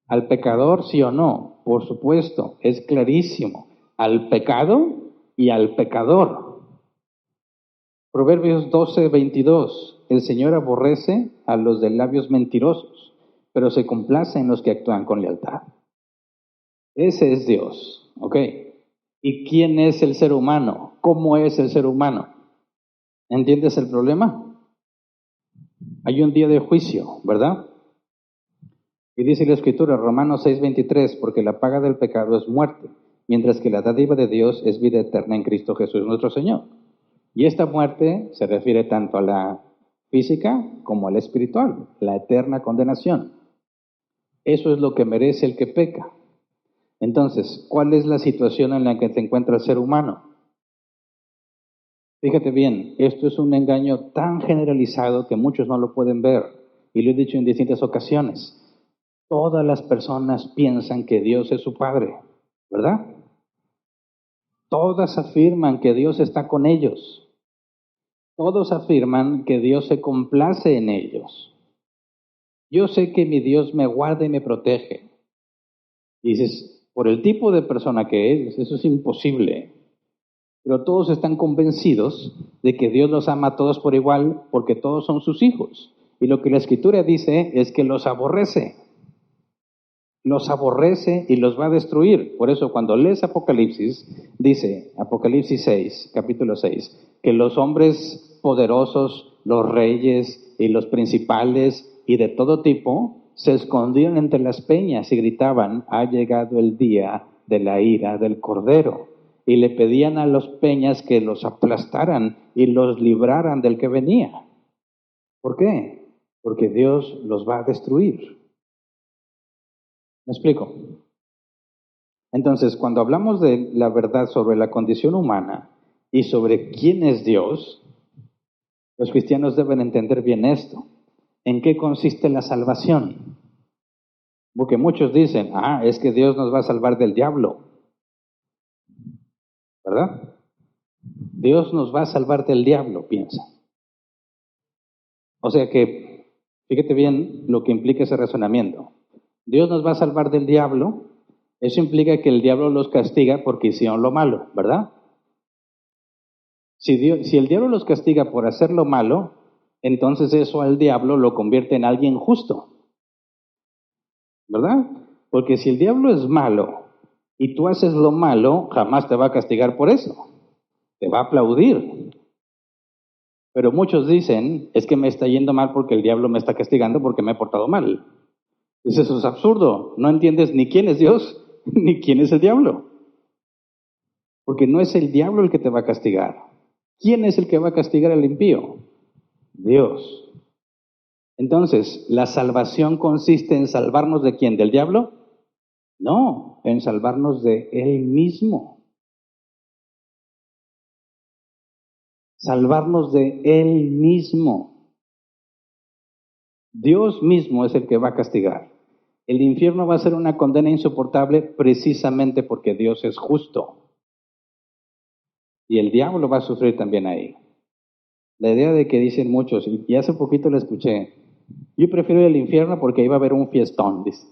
al pecador, sí o no? Por supuesto, es clarísimo. Al pecado y al pecador. Proverbios 12:22. El Señor aborrece a los de labios mentirosos, pero se complace en los que actúan con lealtad. Ese es Dios, ¿ok? ¿Y quién es el ser humano? ¿Cómo es el ser humano? ¿Entiendes el problema? Hay un día de juicio, ¿verdad? Y dice la Escritura, Romanos 6:23, porque la paga del pecado es muerte, mientras que la dádiva de Dios es vida eterna en Cristo Jesús nuestro Señor. Y esta muerte se refiere tanto a la física como a la espiritual, la eterna condenación. Eso es lo que merece el que peca. Entonces, ¿cuál es la situación en la que se encuentra el ser humano? Fíjate bien, esto es un engaño tan generalizado que muchos no lo pueden ver, y lo he dicho en distintas ocasiones. Todas las personas piensan que Dios es su Padre, ¿verdad? Todas afirman que Dios está con ellos. Todos afirman que Dios se complace en ellos. Yo sé que mi Dios me guarda y me protege. Y dices, por el tipo de persona que es, eso es imposible. Pero todos están convencidos de que Dios los ama a todos por igual porque todos son sus hijos. Y lo que la Escritura dice es que los aborrece. Los aborrece y los va a destruir. Por eso cuando lees Apocalipsis, dice, Apocalipsis 6, capítulo 6, que los hombres poderosos, los reyes y los principales y de todo tipo se escondían entre las peñas y gritaban, ha llegado el día de la ira del Cordero. Y le pedían a los peñas que los aplastaran y los libraran del que venía. ¿Por qué? Porque Dios los va a destruir. ¿Me explico? Entonces, cuando hablamos de la verdad sobre la condición humana y sobre quién es Dios, los cristianos deben entender bien esto. ¿En qué consiste la salvación? Porque muchos dicen, es que Dios nos va a salvar del diablo, ¿verdad? Dios nos va a salvar del diablo, piensa. O sea que, fíjate bien lo que implica ese razonamiento. Dios nos va a salvar del diablo, eso implica que el diablo los castiga porque hicieron lo malo, ¿verdad? Si el diablo los castiga por hacer lo malo, entonces eso al diablo lo convierte en alguien justo, ¿verdad? Porque si el diablo es malo y tú haces lo malo, jamás te va a castigar por eso, te va a aplaudir. Pero muchos dicen, es que me está yendo mal porque el diablo me está castigando porque me he portado mal. Eso es absurdo, no entiendes ni quién es Dios, ni quién es el diablo. Porque no es el diablo el que te va a castigar. ¿Quién es el que va a castigar al impío? Dios. Entonces, ¿la salvación consiste en salvarnos de quién? ¿Del diablo? No, en salvarnos de Él mismo. Salvarnos de Él mismo. Dios mismo es el que va a castigar. El infierno va a ser una condena insoportable precisamente porque Dios es justo. Y el diablo va a sufrir también ahí. La idea de que dicen muchos, y hace poquito la escuché, yo prefiero el infierno porque ahí va a haber un fiestón, dice.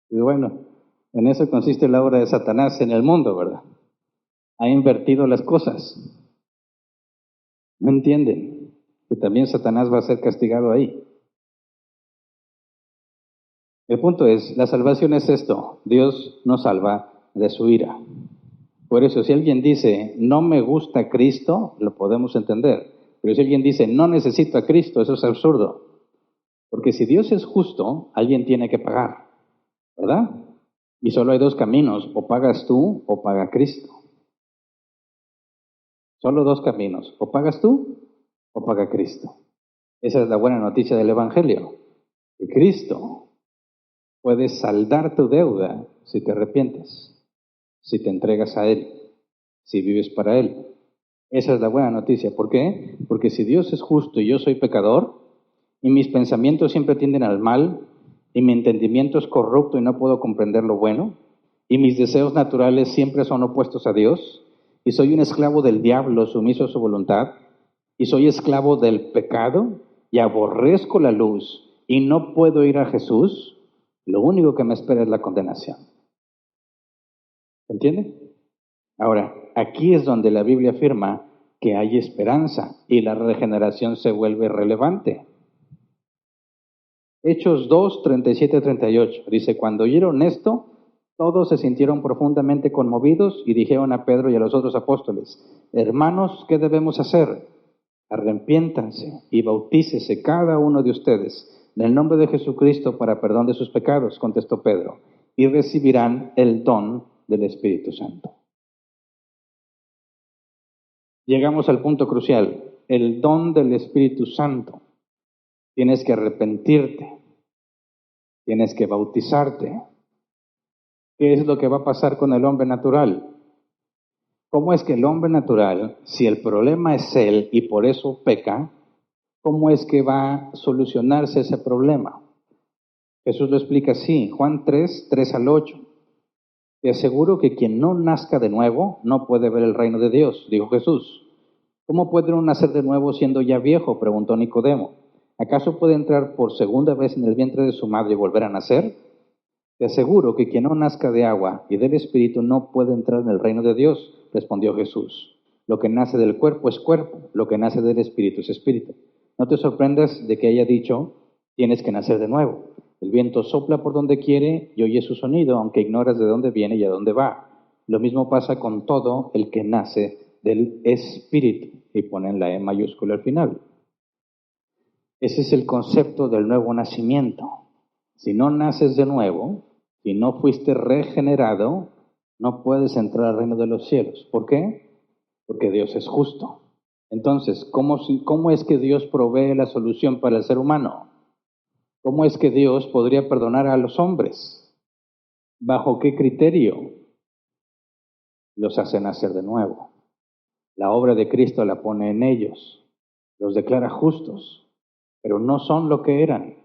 Y bueno, en eso consiste la obra de Satanás en el mundo, ¿verdad? Ha invertido las cosas. ¿No entienden? Que también Satanás va a ser castigado ahí. El punto es, la salvación es esto, Dios nos salva de su ira. Por eso, si alguien dice, no me gusta Cristo, lo podemos entender. Pero si alguien dice, no necesito a Cristo, eso es absurdo. Porque si Dios es justo, alguien tiene que pagar, ¿verdad? Y solo hay dos caminos, o pagas tú o paga Cristo. Solo dos caminos, o pagas tú o paga Cristo? Esa es la buena noticia del Evangelio. Que Cristo puede saldar tu deuda si te arrepientes, si te entregas a Él, si vives para Él. Esa es la buena noticia. ¿Por qué? Porque si Dios es justo y yo soy pecador, y mis pensamientos siempre tienden al mal, y mi entendimiento es corrupto y no puedo comprender lo bueno, y mis deseos naturales siempre son opuestos a Dios, y soy un esclavo del diablo sumiso a su voluntad, y soy esclavo del pecado, y aborrezco la luz, y no puedo ir a Jesús, lo único que me espera es la condenación. ¿Entiende? Ahora, aquí es donde la Biblia afirma que hay esperanza y la regeneración se vuelve relevante. Hechos 2, 37, 38, dice, cuando oyeron esto, todos se sintieron profundamente conmovidos y dijeron a Pedro y a los otros apóstoles, hermanos, ¿qué debemos hacer? Arrepiéntanse y bautícese cada uno de ustedes en el nombre de Jesucristo para perdón de sus pecados, contestó Pedro, y recibirán el don del Espíritu Santo. Llegamos al punto crucial, el don del Espíritu Santo. Tienes que arrepentirte, tienes que bautizarte. ¿Qué es lo que va a pasar con el hombre natural? ¿Cómo es que el hombre natural, si el problema es él y por eso peca, cómo es que va a solucionarse ese problema? Jesús lo explica así, Juan 3, 3 al 8. Te aseguro que quien no nazca de nuevo no puede ver el reino de Dios, dijo Jesús. ¿Cómo puede uno nacer de nuevo siendo ya viejo?, preguntó Nicodemo. ¿Acaso puede entrar por segunda vez en el vientre de su madre y volver a nacer? Te aseguro que quien no nazca de agua y del Espíritu no puede entrar en el reino de Dios, respondió Jesús. Lo que nace del cuerpo es cuerpo, lo que nace del Espíritu es espíritu. No te sorprendas de que haya dicho, tienes que nacer de nuevo. El viento sopla por donde quiere y oye su sonido, aunque ignoras de dónde viene y a dónde va. Lo mismo pasa con todo el que nace del Espíritu, y ponen la E mayúscula al final. Ese es el concepto del nuevo nacimiento. Si no naces de nuevo, si no fuiste regenerado, no puedes entrar al reino de los cielos. ¿Por qué? Porque Dios es justo. Entonces, ¿cómo es que Dios provee la solución para el ser humano? ¿Cómo es que Dios podría perdonar a los hombres? ¿Bajo qué criterio? Los hace nacer de nuevo. La obra de Cristo la pone en ellos. Los declara justos, pero no son lo que eran.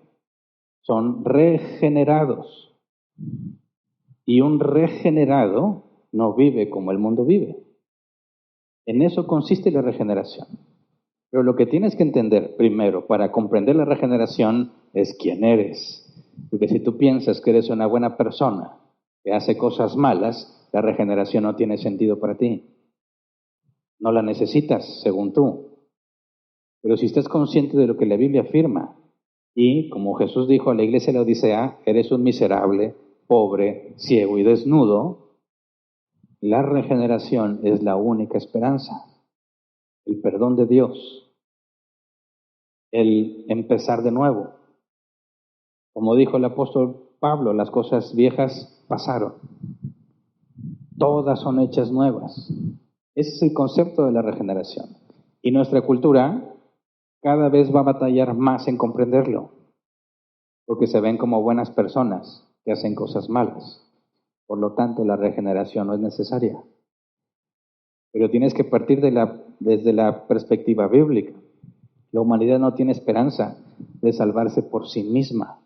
Son regenerados. Y un regenerado no vive como el mundo vive. En eso consiste la regeneración. Pero lo que tienes que entender primero para comprender la regeneración es quién eres. Porque si tú piensas que eres una buena persona que hace cosas malas, la regeneración no tiene sentido para ti. No la necesitas, según tú. Pero si estás consciente de lo que la Biblia afirma, y como Jesús dijo a la iglesia de la Odisea, eres un miserable, pobre, ciego y desnudo, la regeneración es la única esperanza. El perdón de Dios, el empezar de nuevo. Como dijo el apóstol Pablo, las cosas viejas pasaron. Todas son hechas nuevas. Ese es el concepto de la regeneración. Y nuestra cultura cada vez va a batallar más en comprenderlo, porque se ven como buenas personas que hacen cosas malas. Por lo tanto, la regeneración no es necesaria. Pero tienes que partir desde la perspectiva bíblica. La humanidad no tiene esperanza de salvarse por sí misma.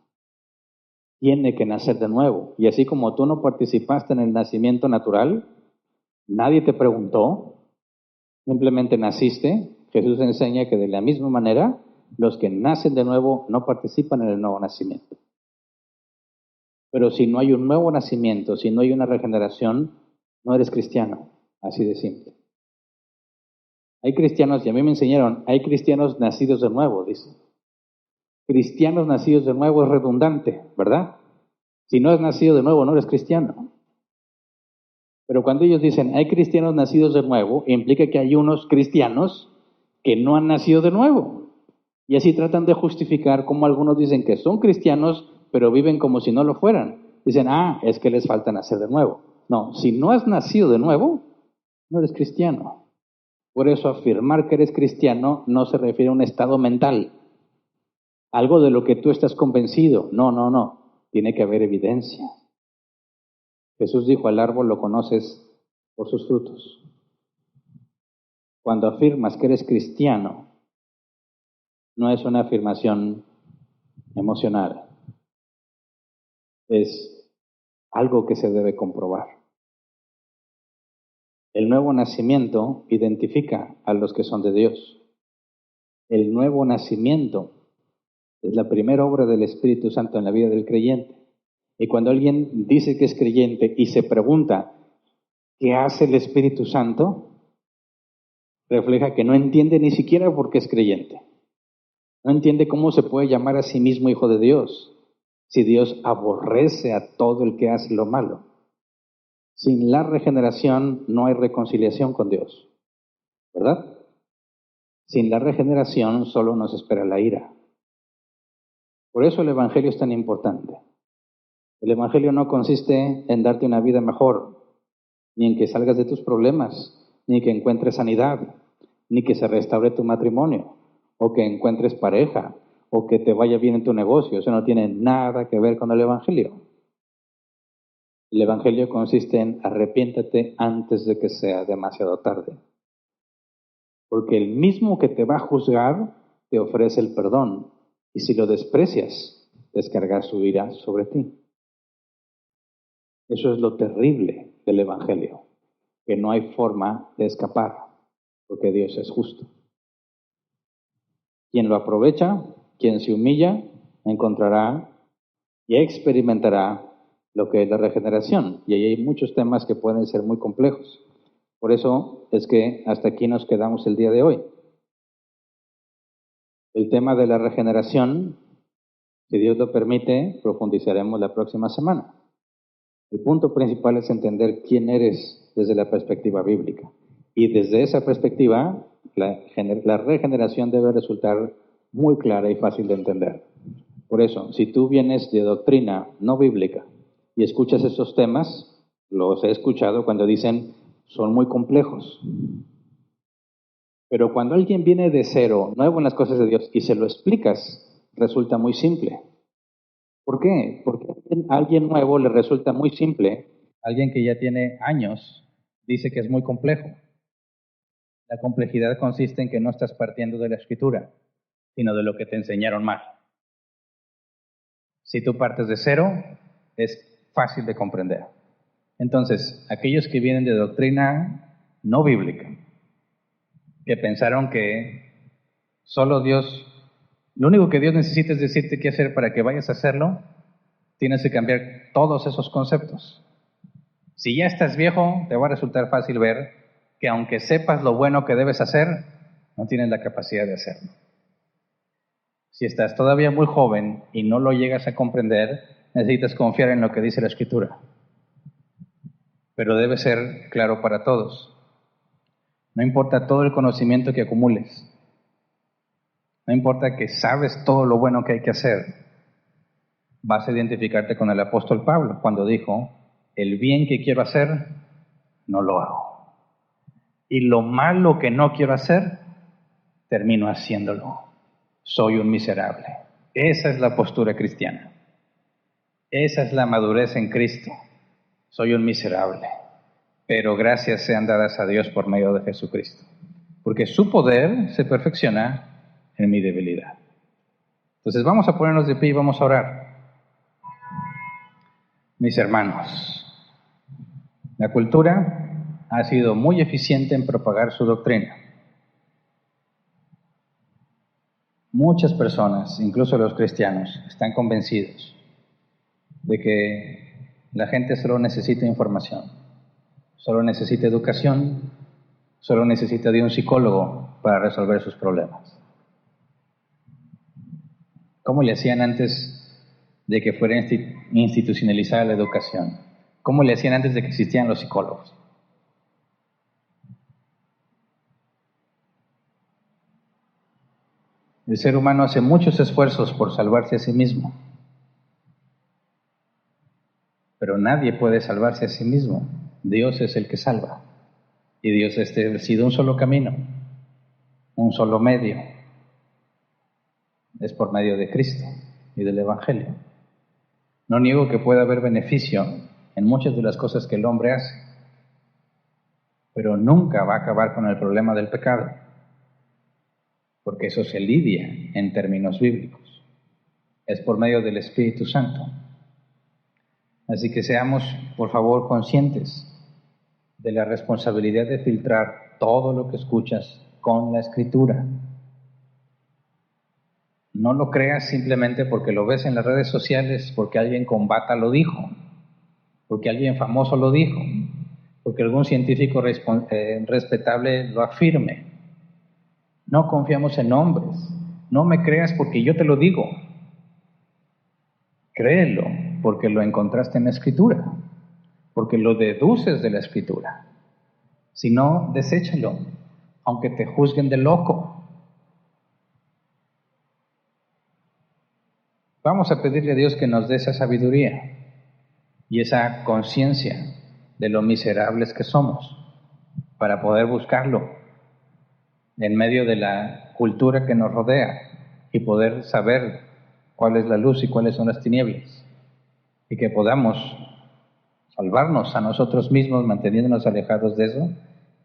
Tiene que nacer de nuevo. Y así como tú no participaste en el nacimiento natural, nadie te preguntó, simplemente naciste. Jesús enseña que de la misma manera, los que nacen de nuevo no participan en el nuevo nacimiento. Pero si no hay un nuevo nacimiento, si no hay una regeneración, no eres cristiano. Así de simple. Hay cristianos, y a mí me enseñaron, hay cristianos nacidos de nuevo, dice. Cristianos nacidos de nuevo es redundante, ¿verdad? Si no has nacido de nuevo, no eres cristiano. Pero cuando ellos dicen, hay cristianos nacidos de nuevo, implica que hay unos cristianos que no han nacido de nuevo. Y así tratan de justificar cómo algunos dicen que son cristianos, pero viven como si no lo fueran. Dicen, es que les falta nacer de nuevo. No, si no has nacido de nuevo, no eres cristiano. Por eso afirmar que eres cristiano no se refiere a un estado mental, algo de lo que tú estás convencido. No, no, no. Tiene que haber evidencia. Jesús dijo, al árbol lo conoces por sus frutos. Cuando afirmas que eres cristiano, no es una afirmación emocional. Es algo que se debe comprobar. El nuevo nacimiento identifica a los que son de Dios. El nuevo nacimiento es la primera obra del Espíritu Santo en la vida del creyente. Y cuando alguien dice que es creyente y se pregunta ¿qué hace el Espíritu Santo?, refleja que no entiende ni siquiera por qué es creyente. No entiende cómo se puede llamar a sí mismo hijo de Dios si Dios aborrece a todo el que hace lo malo. Sin la regeneración no hay reconciliación con Dios, ¿verdad? Sin la regeneración solo nos espera la ira. Por eso el Evangelio es tan importante. El Evangelio no consiste en darte una vida mejor, ni en que salgas de tus problemas, ni que encuentres sanidad, ni que se restaure tu matrimonio, o que encuentres pareja, o que te vaya bien en tu negocio. Eso no tiene nada que ver con el Evangelio. El Evangelio consiste en arrepiéntate antes de que sea demasiado tarde. Porque el mismo que te va a juzgar te ofrece el perdón, y si lo desprecias, descarga su ira sobre ti. Eso es lo terrible del Evangelio, que no hay forma de escapar, porque Dios es justo. Quien lo aprovecha, quien se humilla, encontrará y experimentará lo que es la regeneración. Y ahí hay muchos temas que pueden ser muy complejos. Por eso es que hasta aquí nos quedamos el día de hoy. El tema de la regeneración, si Dios lo permite, profundizaremos la próxima semana. El punto principal es entender quién eres desde la perspectiva bíblica. Y desde esa perspectiva, la regeneración debe resultar muy clara y fácil de entender. Por eso, si tú vienes de doctrina no bíblica y escuchas estos temas, los he escuchado cuando dicen, son muy complejos. Pero cuando alguien viene de cero, nuevo en las cosas de Dios, y se lo explicas, resulta muy simple. ¿Por qué? Porque a alguien nuevo le resulta muy simple. Alguien que ya tiene años dice que es muy complejo. La complejidad consiste en que no estás partiendo de la Escritura, sino de lo que te enseñaron mal. Si tú partes de cero, es fácil de comprender. Entonces, aquellos que vienen de doctrina no bíblica, que pensaron que solo Dios, lo único que Dios necesita es decirte qué hacer para que vayas a hacerlo, tienes que cambiar todos esos conceptos. Si ya estás viejo, te va a resultar fácil ver que aunque sepas lo bueno que debes hacer, no tienes la capacidad de hacerlo. Si estás todavía muy joven y no lo llegas a comprender, necesitas confiar en lo que dice la Escritura. Pero debe ser claro para todos. No importa todo el conocimiento que acumules. No importa que sabes todo lo bueno que hay que hacer. Vas a identificarte con el apóstol Pablo cuando dijo, el bien que quiero hacer, no lo hago. Y lo malo que no quiero hacer, termino haciéndolo. Soy un miserable. Esa es la postura cristiana. Esa es la madurez en Cristo. Soy un miserable, pero gracias sean dadas a Dios por medio de Jesucristo. Porque su poder se perfecciona en mi debilidad. Entonces vamos a ponernos de pie y vamos a orar. Mis hermanos, la cultura ha sido muy eficiente en propagar su doctrina. Muchas personas, incluso los cristianos, están convencidos de que la gente solo necesita información, solo necesita educación, solo necesita de un psicólogo para resolver sus problemas. ¿Cómo le hacían antes de que fuera institucionalizada la educación? ¿Cómo le hacían antes de que existieran los psicólogos? El ser humano hace muchos esfuerzos por salvarse a sí mismo, pero nadie puede salvarse a sí mismo. Dios es el que salva. Y Dios ha establecido un solo camino, un solo medio. Es por medio de Cristo y del Evangelio. No niego que pueda haber beneficio en muchas de las cosas que el hombre hace, pero nunca va a acabar con el problema del pecado, porque eso se lidia en términos bíblicos. Es por medio del Espíritu Santo. Así que seamos, por favor, conscientes de la responsabilidad de filtrar todo lo que escuchas con la Escritura. No lo creas simplemente porque lo ves en las redes sociales, porque alguien con bata lo dijo, porque alguien famoso lo dijo, porque algún científico respetable lo afirme. No confiamos en hombres. No me creas porque yo te lo digo. Créelo porque lo encontraste en la Escritura, porque lo deduces de la Escritura. Si no, deséchalo, aunque te juzguen de loco. Vamos a pedirle a Dios que nos dé esa sabiduría y esa conciencia de lo miserables que somos para poder buscarlo en medio de la cultura que nos rodea y poder saber cuál es la luz y cuáles son las tinieblas, y que podamos salvarnos a nosotros mismos manteniéndonos alejados de eso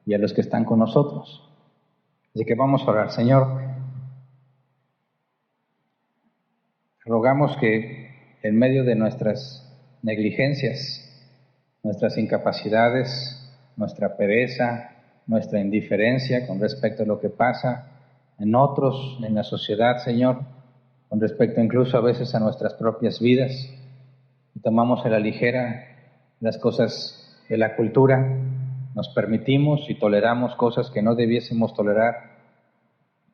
y a los que están con nosotros. Así que vamos a orar. Señor, rogamos que en medio de nuestras negligencias, nuestras incapacidades, nuestra pereza, nuestra indiferencia con respecto a lo que pasa en otros, en la sociedad, Señor, con respecto incluso a veces a nuestras propias vidas, y tomamos a la ligera las cosas de la cultura, nos permitimos y toleramos cosas que no debiésemos tolerar,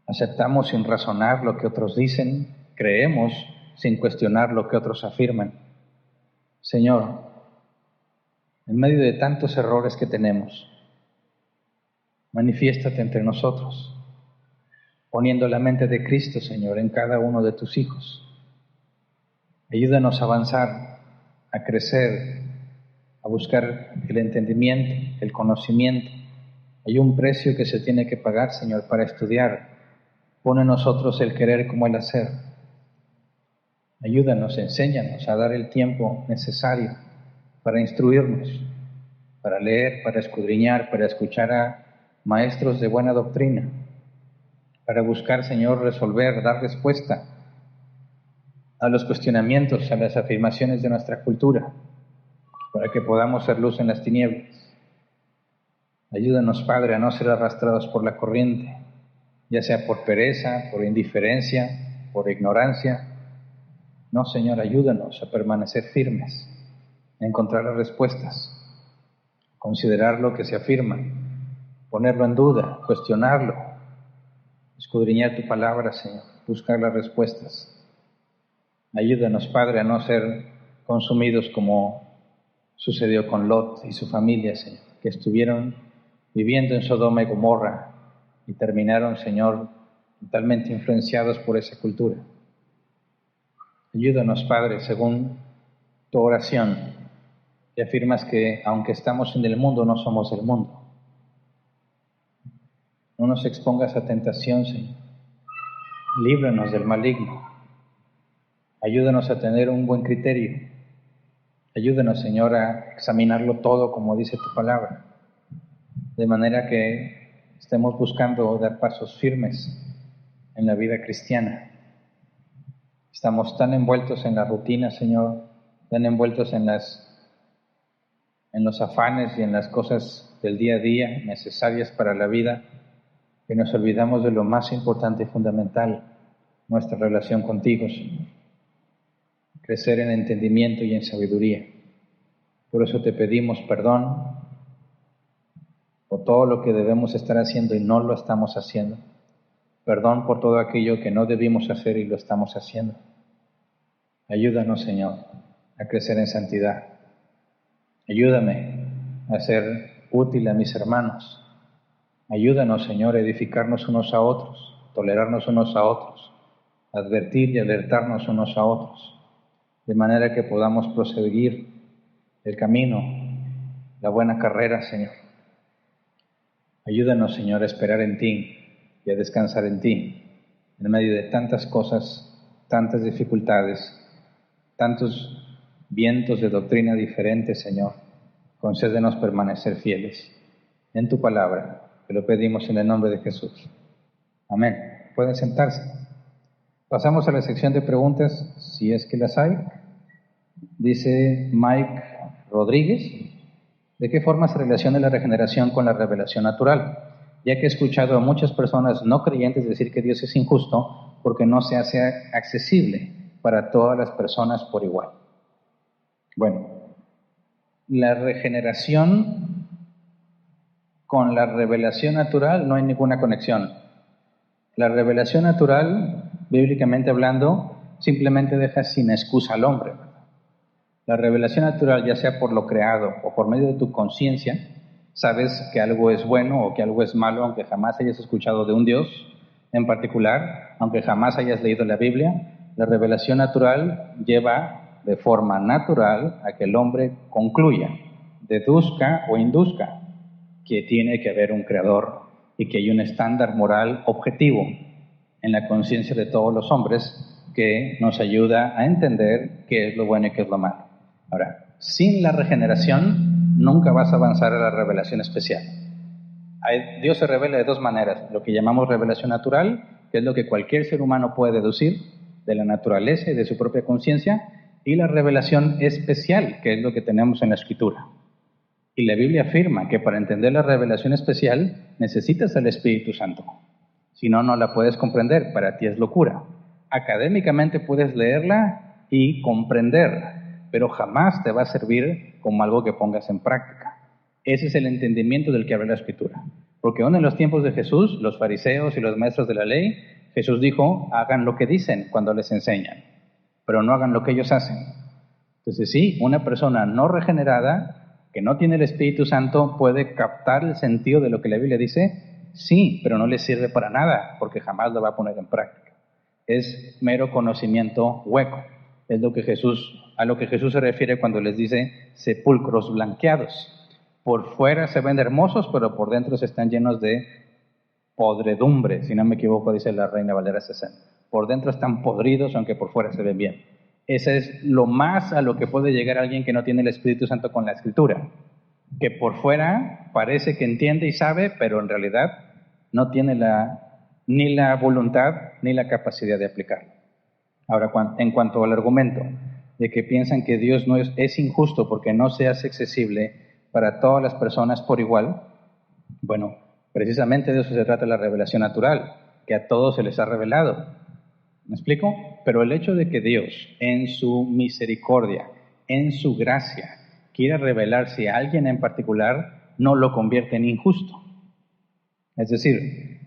aceptamos sin razonar lo que otros dicen, creemos sin cuestionar lo que otros afirman. Señor, en medio de tantos errores que tenemos, manifiéstate entre nosotros, poniendo la mente de Cristo, Señor, en cada uno de tus hijos. Ayúdanos a avanzar, a crecer, a buscar el entendimiento, el conocimiento. Hay un precio que se tiene que pagar, Señor, para estudiar. Pone en nosotros el querer como el hacer. Ayúdanos, enséñanos a dar el tiempo necesario para instruirnos, para leer, para escudriñar, para escuchar a maestros de buena doctrina, para buscar, Señor, resolver, dar respuesta a los cuestionamientos, a las afirmaciones de nuestra cultura, para que podamos ser luz en las tinieblas. Ayúdanos, Padre, a no ser arrastrados por la corriente, ya sea por pereza, por indiferencia, por ignorancia. No, Señor, ayúdanos a permanecer firmes, a encontrar las respuestas, considerar lo que se afirma, ponerlo en duda, cuestionarlo, escudriñar tu palabra, Señor, buscar las respuestas. Ayúdanos, Padre, a no ser consumidos como sucedió con Lot y su familia, Señor, que estuvieron viviendo en Sodoma y Gomorra y terminaron, Señor, totalmente influenciados por esa cultura. Ayúdanos, Padre, según tu oración, que afirmas que aunque estamos en el mundo, no somos el mundo. No nos expongas a tentación, Señor. Líbranos del maligno. Ayúdanos a tener un buen criterio. Ayúdanos, Señor, a examinarlo todo como dice tu palabra, de manera que estemos buscando dar pasos firmes en la vida cristiana. Estamos tan envueltos en la rutina, Señor, tan envueltos en los afanes y en las cosas del día a día necesarias para la vida, que nos olvidamos de lo más importante y fundamental, nuestra relación contigo, Señor. Crecer en entendimiento y en sabiduría. Por eso te pedimos perdón por todo lo que debemos estar haciendo y no lo estamos haciendo. Perdón por todo aquello que no debimos hacer y lo estamos haciendo. Ayúdanos, Señor, a crecer en santidad. Ayúdame a ser útil a mis hermanos. Ayúdanos, Señor, a edificarnos unos a otros, tolerarnos unos a otros, advertir y alertarnos unos a otros, de manera que podamos proseguir el camino, la buena carrera, Señor. Ayúdanos, Señor, a esperar en ti y a descansar en ti, en medio de tantas cosas, tantas dificultades, tantos vientos de doctrina diferentes, Señor. Concédenos permanecer fieles en tu palabra, que lo pedimos en el nombre de Jesús. Amén. Pueden sentarse. Pasamos a la sección de preguntas, si es que las hay. Dice Mike Rodríguez: ¿de qué forma se relaciona la regeneración con la revelación natural? Ya que he escuchado a muchas personas no creyentes decir que Dios es injusto porque no se hace accesible para todas las personas por igual. Bueno, la regeneración con la revelación natural no hay ninguna conexión. La revelación natural, bíblicamente hablando, simplemente deja sin excusa al hombre. La revelación natural, ya sea por lo creado o por medio de tu conciencia, sabes que algo es bueno o que algo es malo, aunque jamás hayas escuchado de un Dios en particular, aunque jamás hayas leído la Biblia. La revelación natural lleva de forma natural a que el hombre concluya, deduzca o induzca que tiene que haber un creador y que hay un estándar moral objetivo en la conciencia de todos los hombres que nos ayuda a entender qué es lo bueno y qué es lo malo. Ahora, sin la regeneración nunca vas a avanzar a la revelación especial. Dios se revela de dos maneras: lo que llamamos revelación natural, que es lo que cualquier ser humano puede deducir de la naturaleza y de su propia conciencia, y la revelación especial, que es lo que tenemos en la Escritura. Y la Biblia afirma que para entender la revelación especial necesitas al Espíritu Santo. Si no, no la puedes comprender, para ti es locura. Académicamente puedes leerla y comprender, pero jamás te va a servir como algo que pongas en práctica. Ese es el entendimiento del que habla la Escritura. Porque aún en los tiempos de Jesús, los fariseos y los maestros de la ley, Jesús dijo: hagan lo que dicen cuando les enseñan, pero no hagan lo que ellos hacen. Entonces sí, una persona no regenerada, que no tiene el Espíritu Santo, puede captar el sentido de lo que la Biblia dice, sí, pero no le sirve para nada, porque jamás lo va a poner en práctica. Es mero conocimiento hueco. Es a lo que Jesús se refiere cuando les dice sepulcros blanqueados. Por fuera se ven hermosos, pero por dentro se están llenos de podredumbre, si no me equivoco, dice la Reina Valera 60. Por dentro están podridos, aunque por fuera se ven bien. Ese es lo más a lo que puede llegar alguien que no tiene el Espíritu Santo con la Escritura, que por fuera parece que entiende y sabe, pero en realidad no tiene ni la voluntad ni la capacidad de aplicarlo. Ahora, en cuanto al argumento de que piensan que Dios no es injusto porque no se hace accesible para todas las personas por igual, bueno, precisamente de eso se trata la revelación natural, que a todos se les ha revelado. ¿Me explico? Pero el hecho de que Dios, en su misericordia, en su gracia, quiera revelarse a alguien en particular, no lo convierte en injusto. Es decir,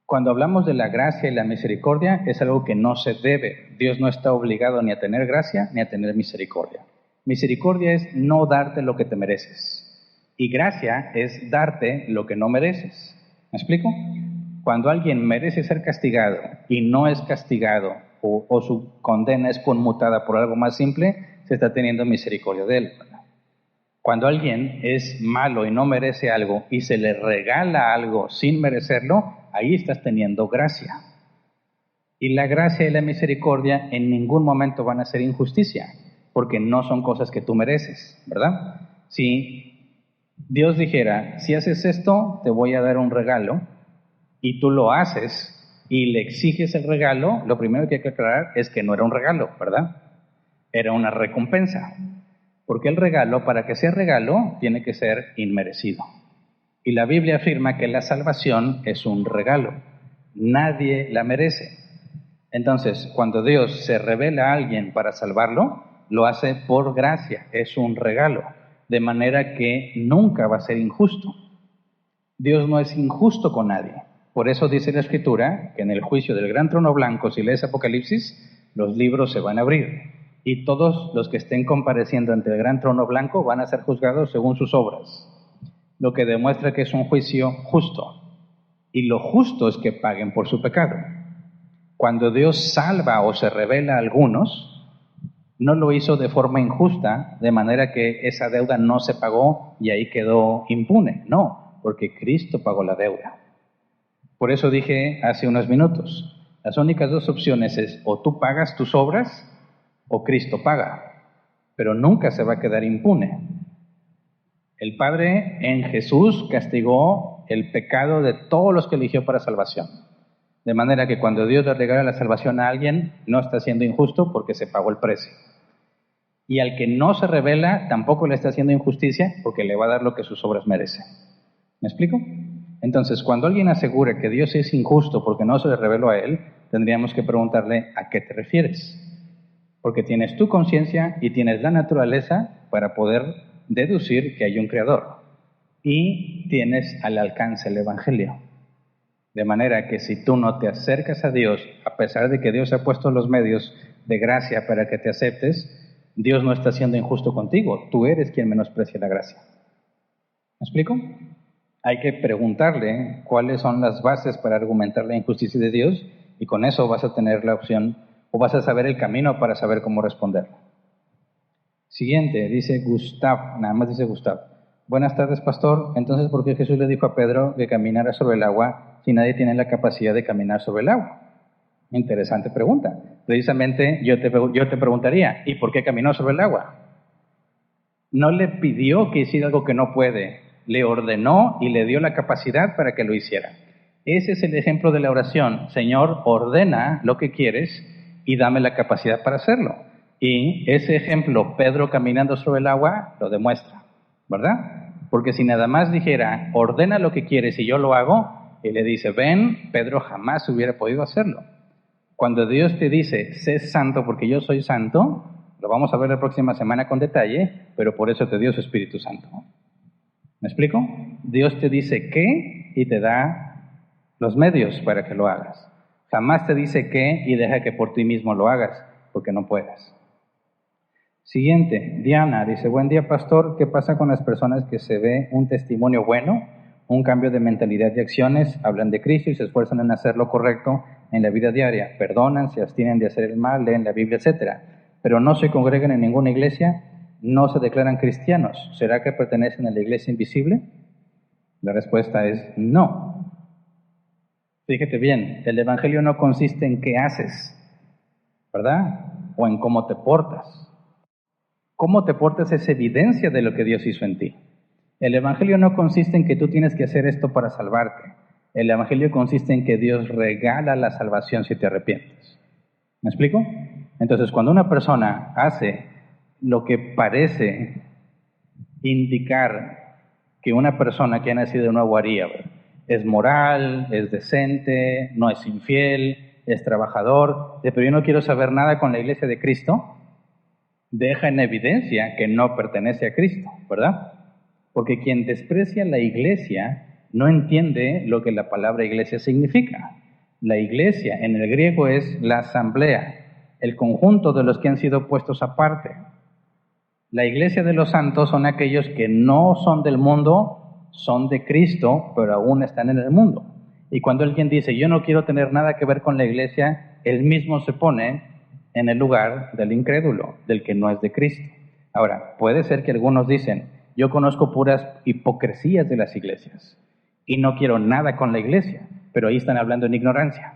cuando hablamos de la gracia y la misericordia, es algo que no se debe. Dios no está obligado ni a tener gracia ni a tener misericordia. Misericordia es no darte lo que te mereces. Y gracia es darte lo que no mereces. ¿Me explico? Cuando alguien merece ser castigado y no es castigado, o su condena es conmutada por algo más simple, se está teniendo misericordia de él. Cuando alguien es malo y no merece algo y se le regala algo sin merecerlo, ahí estás teniendo gracia. Y la gracia y la misericordia en ningún momento van a ser injusticia, porque no son cosas que tú mereces, ¿verdad? Si Dios dijera: si haces esto, te voy a dar un regalo, y tú lo haces y le exiges el regalo, lo primero que hay que aclarar es que no era un regalo, ¿verdad? Era una recompensa. Porque el regalo, para que sea regalo, tiene que ser inmerecido. Y la Biblia afirma que la salvación es un regalo. Nadie la merece. Entonces, cuando Dios se revela a alguien para salvarlo, lo hace por gracia, es un regalo, de manera que nunca va a ser injusto. Dios no es injusto con nadie. Por eso dice la Escritura que en el juicio del gran trono blanco, si lees Apocalipsis, los libros se van a abrir y todos los que estén compareciendo ante el gran trono blanco van a ser juzgados según sus obras, lo que demuestra que es un juicio justo. Y lo justo es que paguen por su pecado. Cuando Dios salva o se revela a algunos, No lo hizo de forma injusta, de manera que esa deuda no se pagó y ahí quedó impune. No, porque Cristo pagó la deuda. Por eso dije hace unos minutos, las únicas dos opciones es o tú pagas tus obras o Cristo paga, pero nunca se va a quedar impune. El Padre en Jesús castigó el pecado de todos los que eligió para salvación. De manera que cuando Dios le regala la salvación a alguien, no está siendo injusto porque se pagó el precio. Y al que no se revela, tampoco le está haciendo injusticia porque le va a dar lo que sus obras merecen. ¿Me explico? Entonces, cuando alguien asegura que Dios es injusto porque no se le reveló a él, tendríamos que preguntarle ¿a qué te refieres? Porque tienes tu conciencia y tienes la naturaleza para poder deducir que hay un creador. Y tienes al alcance el Evangelio. De manera que si tú no te acercas a Dios, a pesar de que Dios ha puesto los medios de gracia para que te aceptes, Dios no está siendo injusto contigo. Tú eres quien menosprecia la gracia. ¿Me explico? Hay que preguntarle cuáles son las bases para argumentar la injusticia de Dios y con eso vas a tener la opción o vas a saber el camino para saber cómo responder. Siguiente, dice Gustav, nada más dice Gustav. Buenas tardes, pastor. Entonces, ¿por qué Jesús le dijo a Pedro que caminara sobre el agua si nadie tiene la capacidad de caminar sobre el agua? Interesante pregunta. Precisamente yo te preguntaría, ¿y por qué caminó sobre el agua? No le pidió que hiciera algo que no puede, le ordenó y le dio la capacidad para que lo hiciera. Ese es el ejemplo de la oración. Señor, ordena lo que quieres y dame la capacidad para hacerlo. Y ese ejemplo, Pedro caminando sobre el agua, lo demuestra, ¿verdad? Porque si nada más dijera, ordena lo que quieres y yo lo hago, y le dice, ven, Pedro jamás hubiera podido hacerlo. Cuando Dios te dice, sé santo porque yo soy santo, lo vamos a ver la próxima semana con detalle, pero por eso te dio su Espíritu Santo. ¿Me explico? Dios te dice qué y te da los medios para que lo hagas. Jamás te dice qué y deja que por ti mismo lo hagas, porque no puedes. Siguiente, Diana dice, buen día pastor, ¿qué pasa con las personas que se ve un testimonio bueno, un cambio de mentalidad y acciones, hablan de Cristo y se esfuerzan en hacer lo correcto en la vida diaria, perdonan, se abstienen de hacer el mal, leen la Biblia, etcétera, pero no se congregan en ninguna iglesia, no se declaran cristianos? ¿Será que pertenecen a la iglesia invisible? La respuesta es no. Fíjate bien, el evangelio no consiste en qué haces, ¿verdad? O en cómo te portas. Cómo te portas es evidencia de lo que Dios hizo en ti. El evangelio no consiste en que tú tienes que hacer esto para salvarte. El evangelio consiste en que Dios regala la salvación si te arrepientes. ¿Me explico? Entonces, cuando una persona hace lo que parece indicar que una persona que ha nacido de una guarida es moral, es decente, no es infiel, es trabajador, pero yo no quiero saber nada con la iglesia de Cristo, deja en evidencia que no pertenece a Cristo, ¿verdad? Porque quien desprecia la iglesia no entiende lo que la palabra iglesia significa. La iglesia en el griego es la asamblea, el conjunto de los que han sido puestos aparte. La iglesia de los santos son aquellos que no son del mundo, son de Cristo, pero aún están en el mundo. Y cuando alguien dice, yo no quiero tener nada que ver con la iglesia, él mismo se pone en el lugar del incrédulo, del que no es de Cristo. Ahora, puede ser que algunos dicen, yo conozco puras hipocresías de las iglesias y no quiero nada con la iglesia, pero ahí están hablando en ignorancia,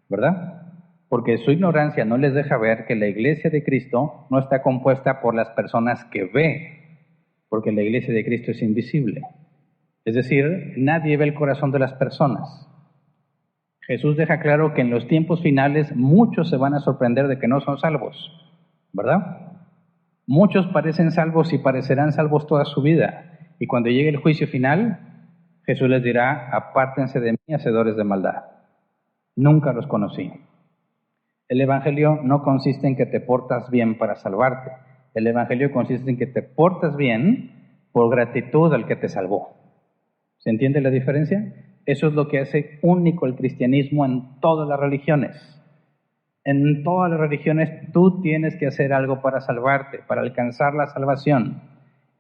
¿verdad? Porque su ignorancia no les deja ver que la iglesia de Cristo no está compuesta por las personas que ve, porque la iglesia de Cristo es invisible. Es decir, nadie ve el corazón de las personas. Jesús deja claro que en los tiempos finales muchos se van a sorprender de que no son salvos, ¿verdad? Muchos parecen salvos y parecerán salvos toda su vida. Y cuando llegue el juicio final, Jesús les dirá, apártense de mí, hacedores de maldad. Nunca los conocí. El evangelio no consiste en que te portas bien para salvarte. El evangelio consiste en que te portas bien por gratitud al que te salvó. ¿Se entiende la diferencia? Eso es lo que hace único el cristianismo en todas las religiones. En todas las religiones tú tienes que hacer algo para salvarte, para alcanzar la salvación.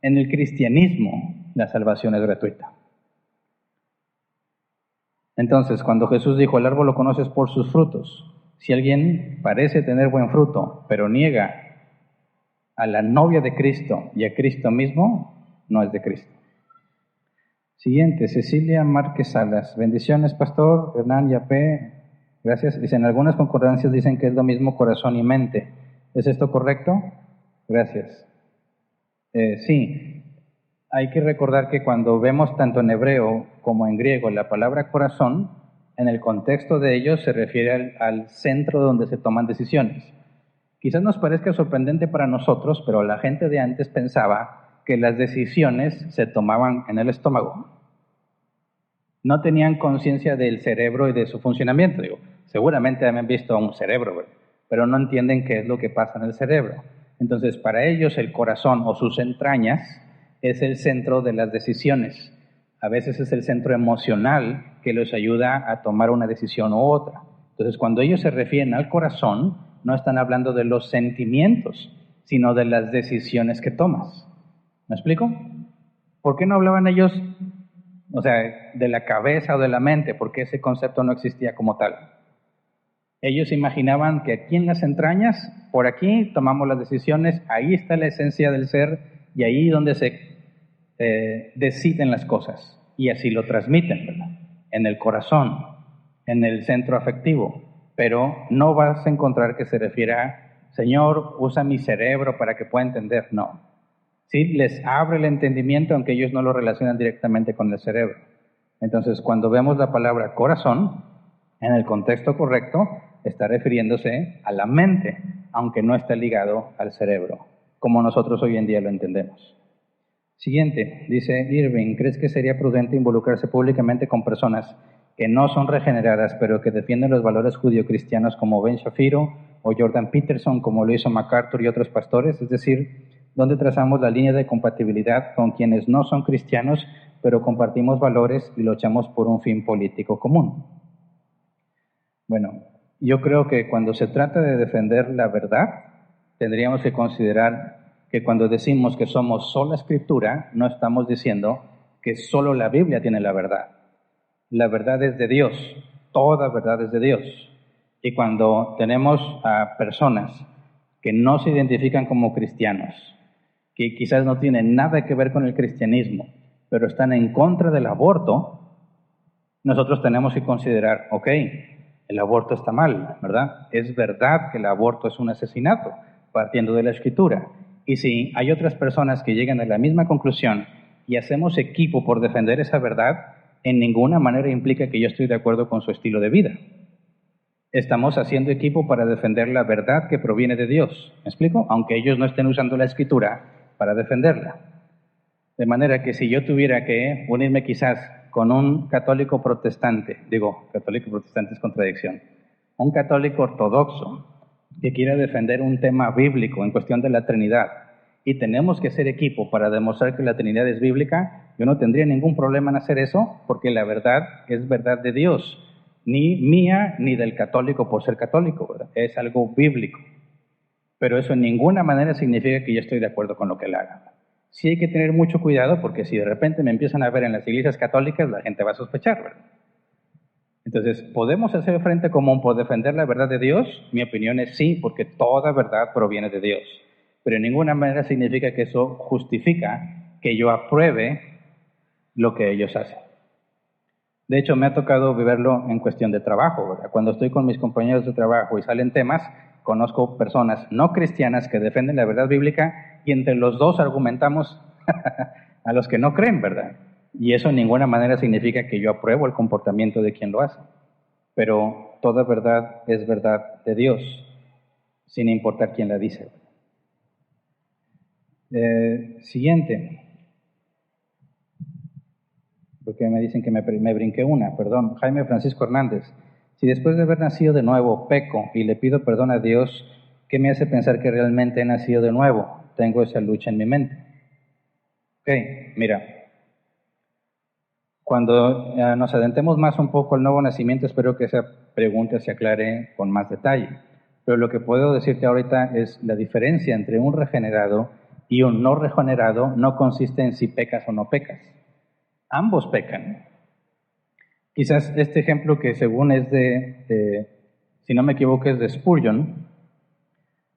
En el cristianismo la salvación es gratuita. Entonces, cuando Jesús dijo, el árbol lo conoces por sus frutos, si alguien parece tener buen fruto, pero niega a la novia de Cristo y a Cristo mismo, no es de Cristo. Siguiente, Cecilia Márquez Salas. Bendiciones, pastor. Hernán Yapé, gracias. Dicen, algunas concordancias dicen que es lo mismo corazón y mente. ¿Es esto correcto? Gracias. Sí, hay que recordar que cuando vemos tanto en hebreo como en griego la palabra corazón, en el contexto de ellos se refiere al centro donde se toman decisiones. Quizás nos parezca sorprendente para nosotros, pero la gente de antes pensaba que las decisiones se tomaban en el estómago. No tenían conciencia del cerebro y de su funcionamiento. Seguramente han visto un cerebro, pero no entienden qué es lo que pasa en el cerebro. Entonces, para ellos el corazón o sus entrañas es el centro de las decisiones. A veces es el centro emocional que los ayuda a tomar una decisión u otra. Entonces, cuando ellos se refieren al corazón, no están hablando de los sentimientos, sino de las decisiones que tomas. ¿Me explico? ¿Por qué no hablaban ellos, de la cabeza o de la mente? Porque ese concepto no existía como tal. Ellos imaginaban que aquí en las entrañas, por aquí tomamos las decisiones, ahí está la esencia del ser y ahí donde se deciden las cosas. Y así lo transmiten, ¿verdad? En el corazón, en el centro afectivo. Pero no vas a encontrar que se refiera a, Señor, usa mi cerebro para que pueda entender. No. Sí, les abre el entendimiento, aunque ellos no lo relacionan directamente con el cerebro. Entonces, cuando vemos la palabra corazón, en el contexto correcto, está refiriéndose a la mente, aunque no está ligado al cerebro, como nosotros hoy en día lo entendemos. Siguiente, dice Irving, ¿crees que sería prudente involucrarse públicamente con personas que no son regeneradas, pero que defienden los valores judio-cristianos como Ben Shapiro o Jordan Peterson, como lo hizo MacArthur y otros pastores? Es decir, ¿dónde trazamos la línea de compatibilidad con quienes no son cristianos, pero compartimos valores y luchamos por un fin político común? Bueno, yo creo que cuando se trata de defender la verdad, tendríamos que considerar que cuando decimos que somos sola Escritura, no estamos diciendo que solo la Biblia tiene la verdad. La verdad es de Dios, toda verdad es de Dios. Y cuando tenemos a personas que no se identifican como cristianos, que quizás no tienen nada que ver con el cristianismo, pero están en contra del aborto, nosotros tenemos que considerar, ok, el aborto está mal, ¿verdad? Es verdad que el aborto es un asesinato, partiendo de la Escritura. Y si hay otras personas que llegan a la misma conclusión y hacemos equipo por defender esa verdad, en ninguna manera implica que yo estoy de acuerdo con su estilo de vida. Estamos haciendo equipo para defender la verdad que proviene de Dios. ¿Me explico? Aunque ellos no estén usando la Escritura para defenderla. De manera que si yo tuviera que unirme quizás con un católico protestante, católico protestante es contradicción, un católico ortodoxo que quiera defender un tema bíblico en cuestión de la Trinidad, y tenemos que hacer equipo para demostrar que la Trinidad es bíblica, yo no tendría ningún problema en hacer eso, porque la verdad es verdad de Dios, ni mía ni del católico por ser católico, ¿verdad? Es algo bíblico. Pero eso en ninguna manera significa que yo estoy de acuerdo con lo que él haga. Sí hay que tener mucho cuidado, porque si de repente me empiezan a ver en las iglesias católicas, la gente va a sospechar, ¿verdad? Entonces, ¿podemos hacer frente común por defender la verdad de Dios? Mi opinión es sí, porque toda verdad proviene de Dios. Pero en ninguna manera significa que eso justifica que yo apruebe lo que ellos hacen. De hecho, me ha tocado vivirlo en cuestión de trabajo, ¿verdad? Cuando estoy con mis compañeros de trabajo y salen temas, conozco personas no cristianas que defienden la verdad bíblica y entre los dos argumentamos a los que no creen, ¿verdad? Y eso en ninguna manera significa que yo apruebo el comportamiento de quien lo hace. Pero toda verdad es verdad de Dios, sin importar quién la dice. Siguiente. Porque me dicen que me brinqué una, perdón. Jaime Francisco Hernández. Si después de haber nacido de nuevo peco y le pido perdón a Dios, ¿qué me hace pensar que realmente he nacido de nuevo? Tengo esa lucha en mi mente. Ok, mira. Cuando nos adentremos más un poco al nuevo nacimiento, espero que esa pregunta se aclare con más detalle. Pero lo que puedo decirte ahorita es la diferencia entre un regenerado y un no regenerado no consiste en si pecas o no pecas. Ambos pecan. Quizás este ejemplo que según es si no me equivoco, es de Spurgeon,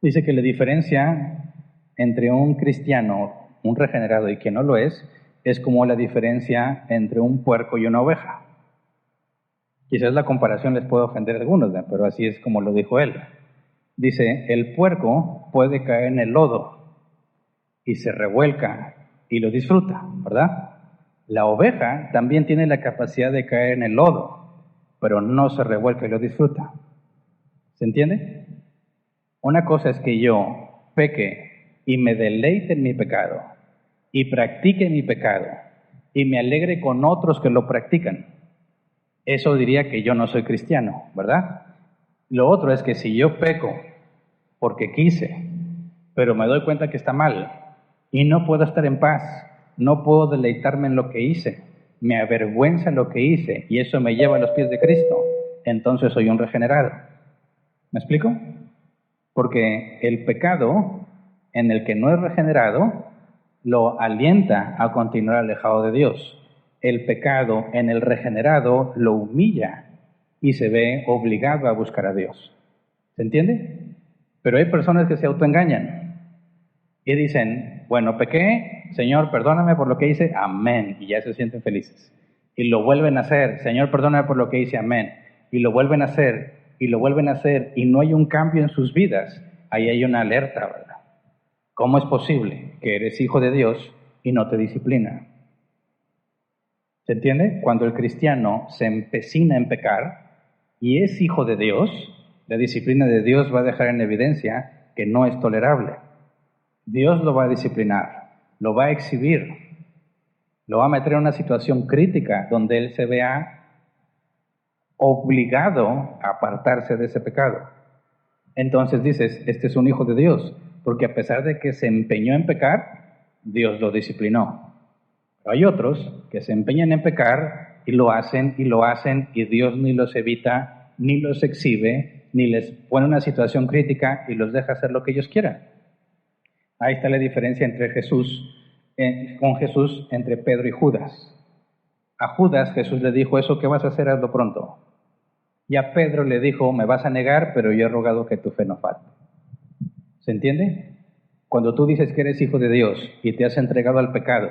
dice que la diferencia entre un cristiano, un regenerado y quien no lo es como la diferencia entre un puerco y una oveja. Quizás la comparación les puede ofender a algunos, ¿no? Pero así es como lo dijo él. Dice, el puerco puede caer en el lodo y se revuelca y lo disfruta, ¿verdad? La oveja también tiene la capacidad de caer en el lodo, pero no se revuelca y lo disfruta. ¿Se entiende? Una cosa es que yo peque y me deleite en mi pecado y practique mi pecado y me alegre con otros que lo practican. Eso diría que yo no soy cristiano, ¿verdad? Lo otro es que si yo peco porque quise, pero me doy cuenta que está mal y no puedo estar en paz, no puedo deleitarme en lo que hice, me avergüenza lo que hice y eso me lleva a los pies de Cristo, entonces soy un regenerado. ¿Me explico? Porque el pecado en el que no es regenerado lo alienta a continuar alejado de Dios. El pecado en el regenerado lo humilla y se ve obligado a buscar a Dios. ¿Se entiende? Pero hay personas que se autoengañan y dicen, bueno, pequé, Señor, perdóname por lo que hice, amén, y ya se sienten felices. Y lo vuelven a hacer, Señor, perdóname por lo que hice, amén, y lo vuelven a hacer, y lo vuelven a hacer, y no hay un cambio en sus vidas. Ahí hay una alerta, ¿verdad? ¿Cómo es posible que eres hijo de Dios y no te disciplina? ¿Se entiende? Cuando el cristiano se empecina en pecar y es hijo de Dios, la disciplina de Dios va a dejar en evidencia que no es tolerable. Dios lo va a disciplinar, lo va a exhibir, lo va a meter en una situación crítica donde él se vea obligado a apartarse de ese pecado. Entonces dices, este es un hijo de Dios, porque a pesar de que se empeñó en pecar, Dios lo disciplinó. Pero hay otros que se empeñan en pecar y lo hacen, y Dios ni los evita, ni los exhibe, ni les pone una situación crítica y los deja hacer lo que ellos quieran. Ahí está la diferencia entre con Jesús, entre Pedro y Judas. A Judas Jesús le dijo, eso que vas a hacer, hazlo pronto. Y a Pedro le dijo, me vas a negar, pero yo he rogado que tu fe no falte. ¿Se entiende? Cuando tú dices que eres hijo de Dios y te has entregado al pecado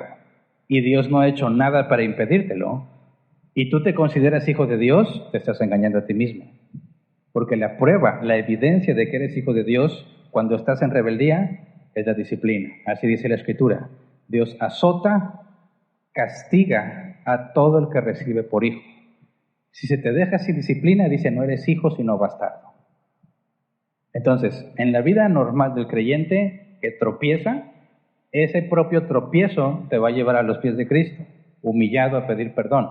y Dios no ha hecho nada para impedírtelo y tú te consideras hijo de Dios, te estás engañando a ti mismo. Porque la prueba, la evidencia de que eres hijo de Dios cuando estás en rebeldía es la disciplina. Así dice la Escritura. Dios azota, castiga a todo el que recibe por hijo. Si se te deja sin disciplina, dice, no eres hijo, sino bastardo. Entonces, en la vida normal del creyente que tropieza, ese propio tropiezo te va a llevar a los pies de Cristo, humillado a pedir perdón.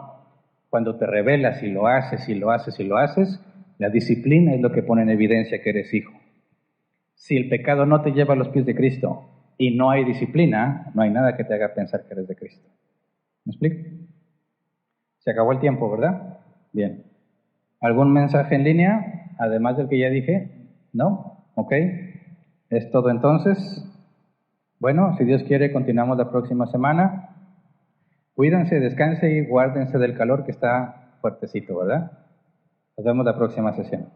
Cuando te rebelas y lo haces, la disciplina es lo que pone en evidencia que eres hijo. Si el pecado no te lleva a los pies de Cristo y no hay disciplina, no hay nada que te haga pensar que eres de Cristo. ¿Me explico? Se acabó el tiempo, ¿verdad? Bien. ¿Algún mensaje en línea, además del que ya dije? ¿No? ¿Ok? ¿Es todo entonces? Bueno, si Dios quiere, continuamos la próxima semana. Cuídense, descansen y guárdense del calor que está fuertecito, ¿verdad? Nos vemos la próxima sesión.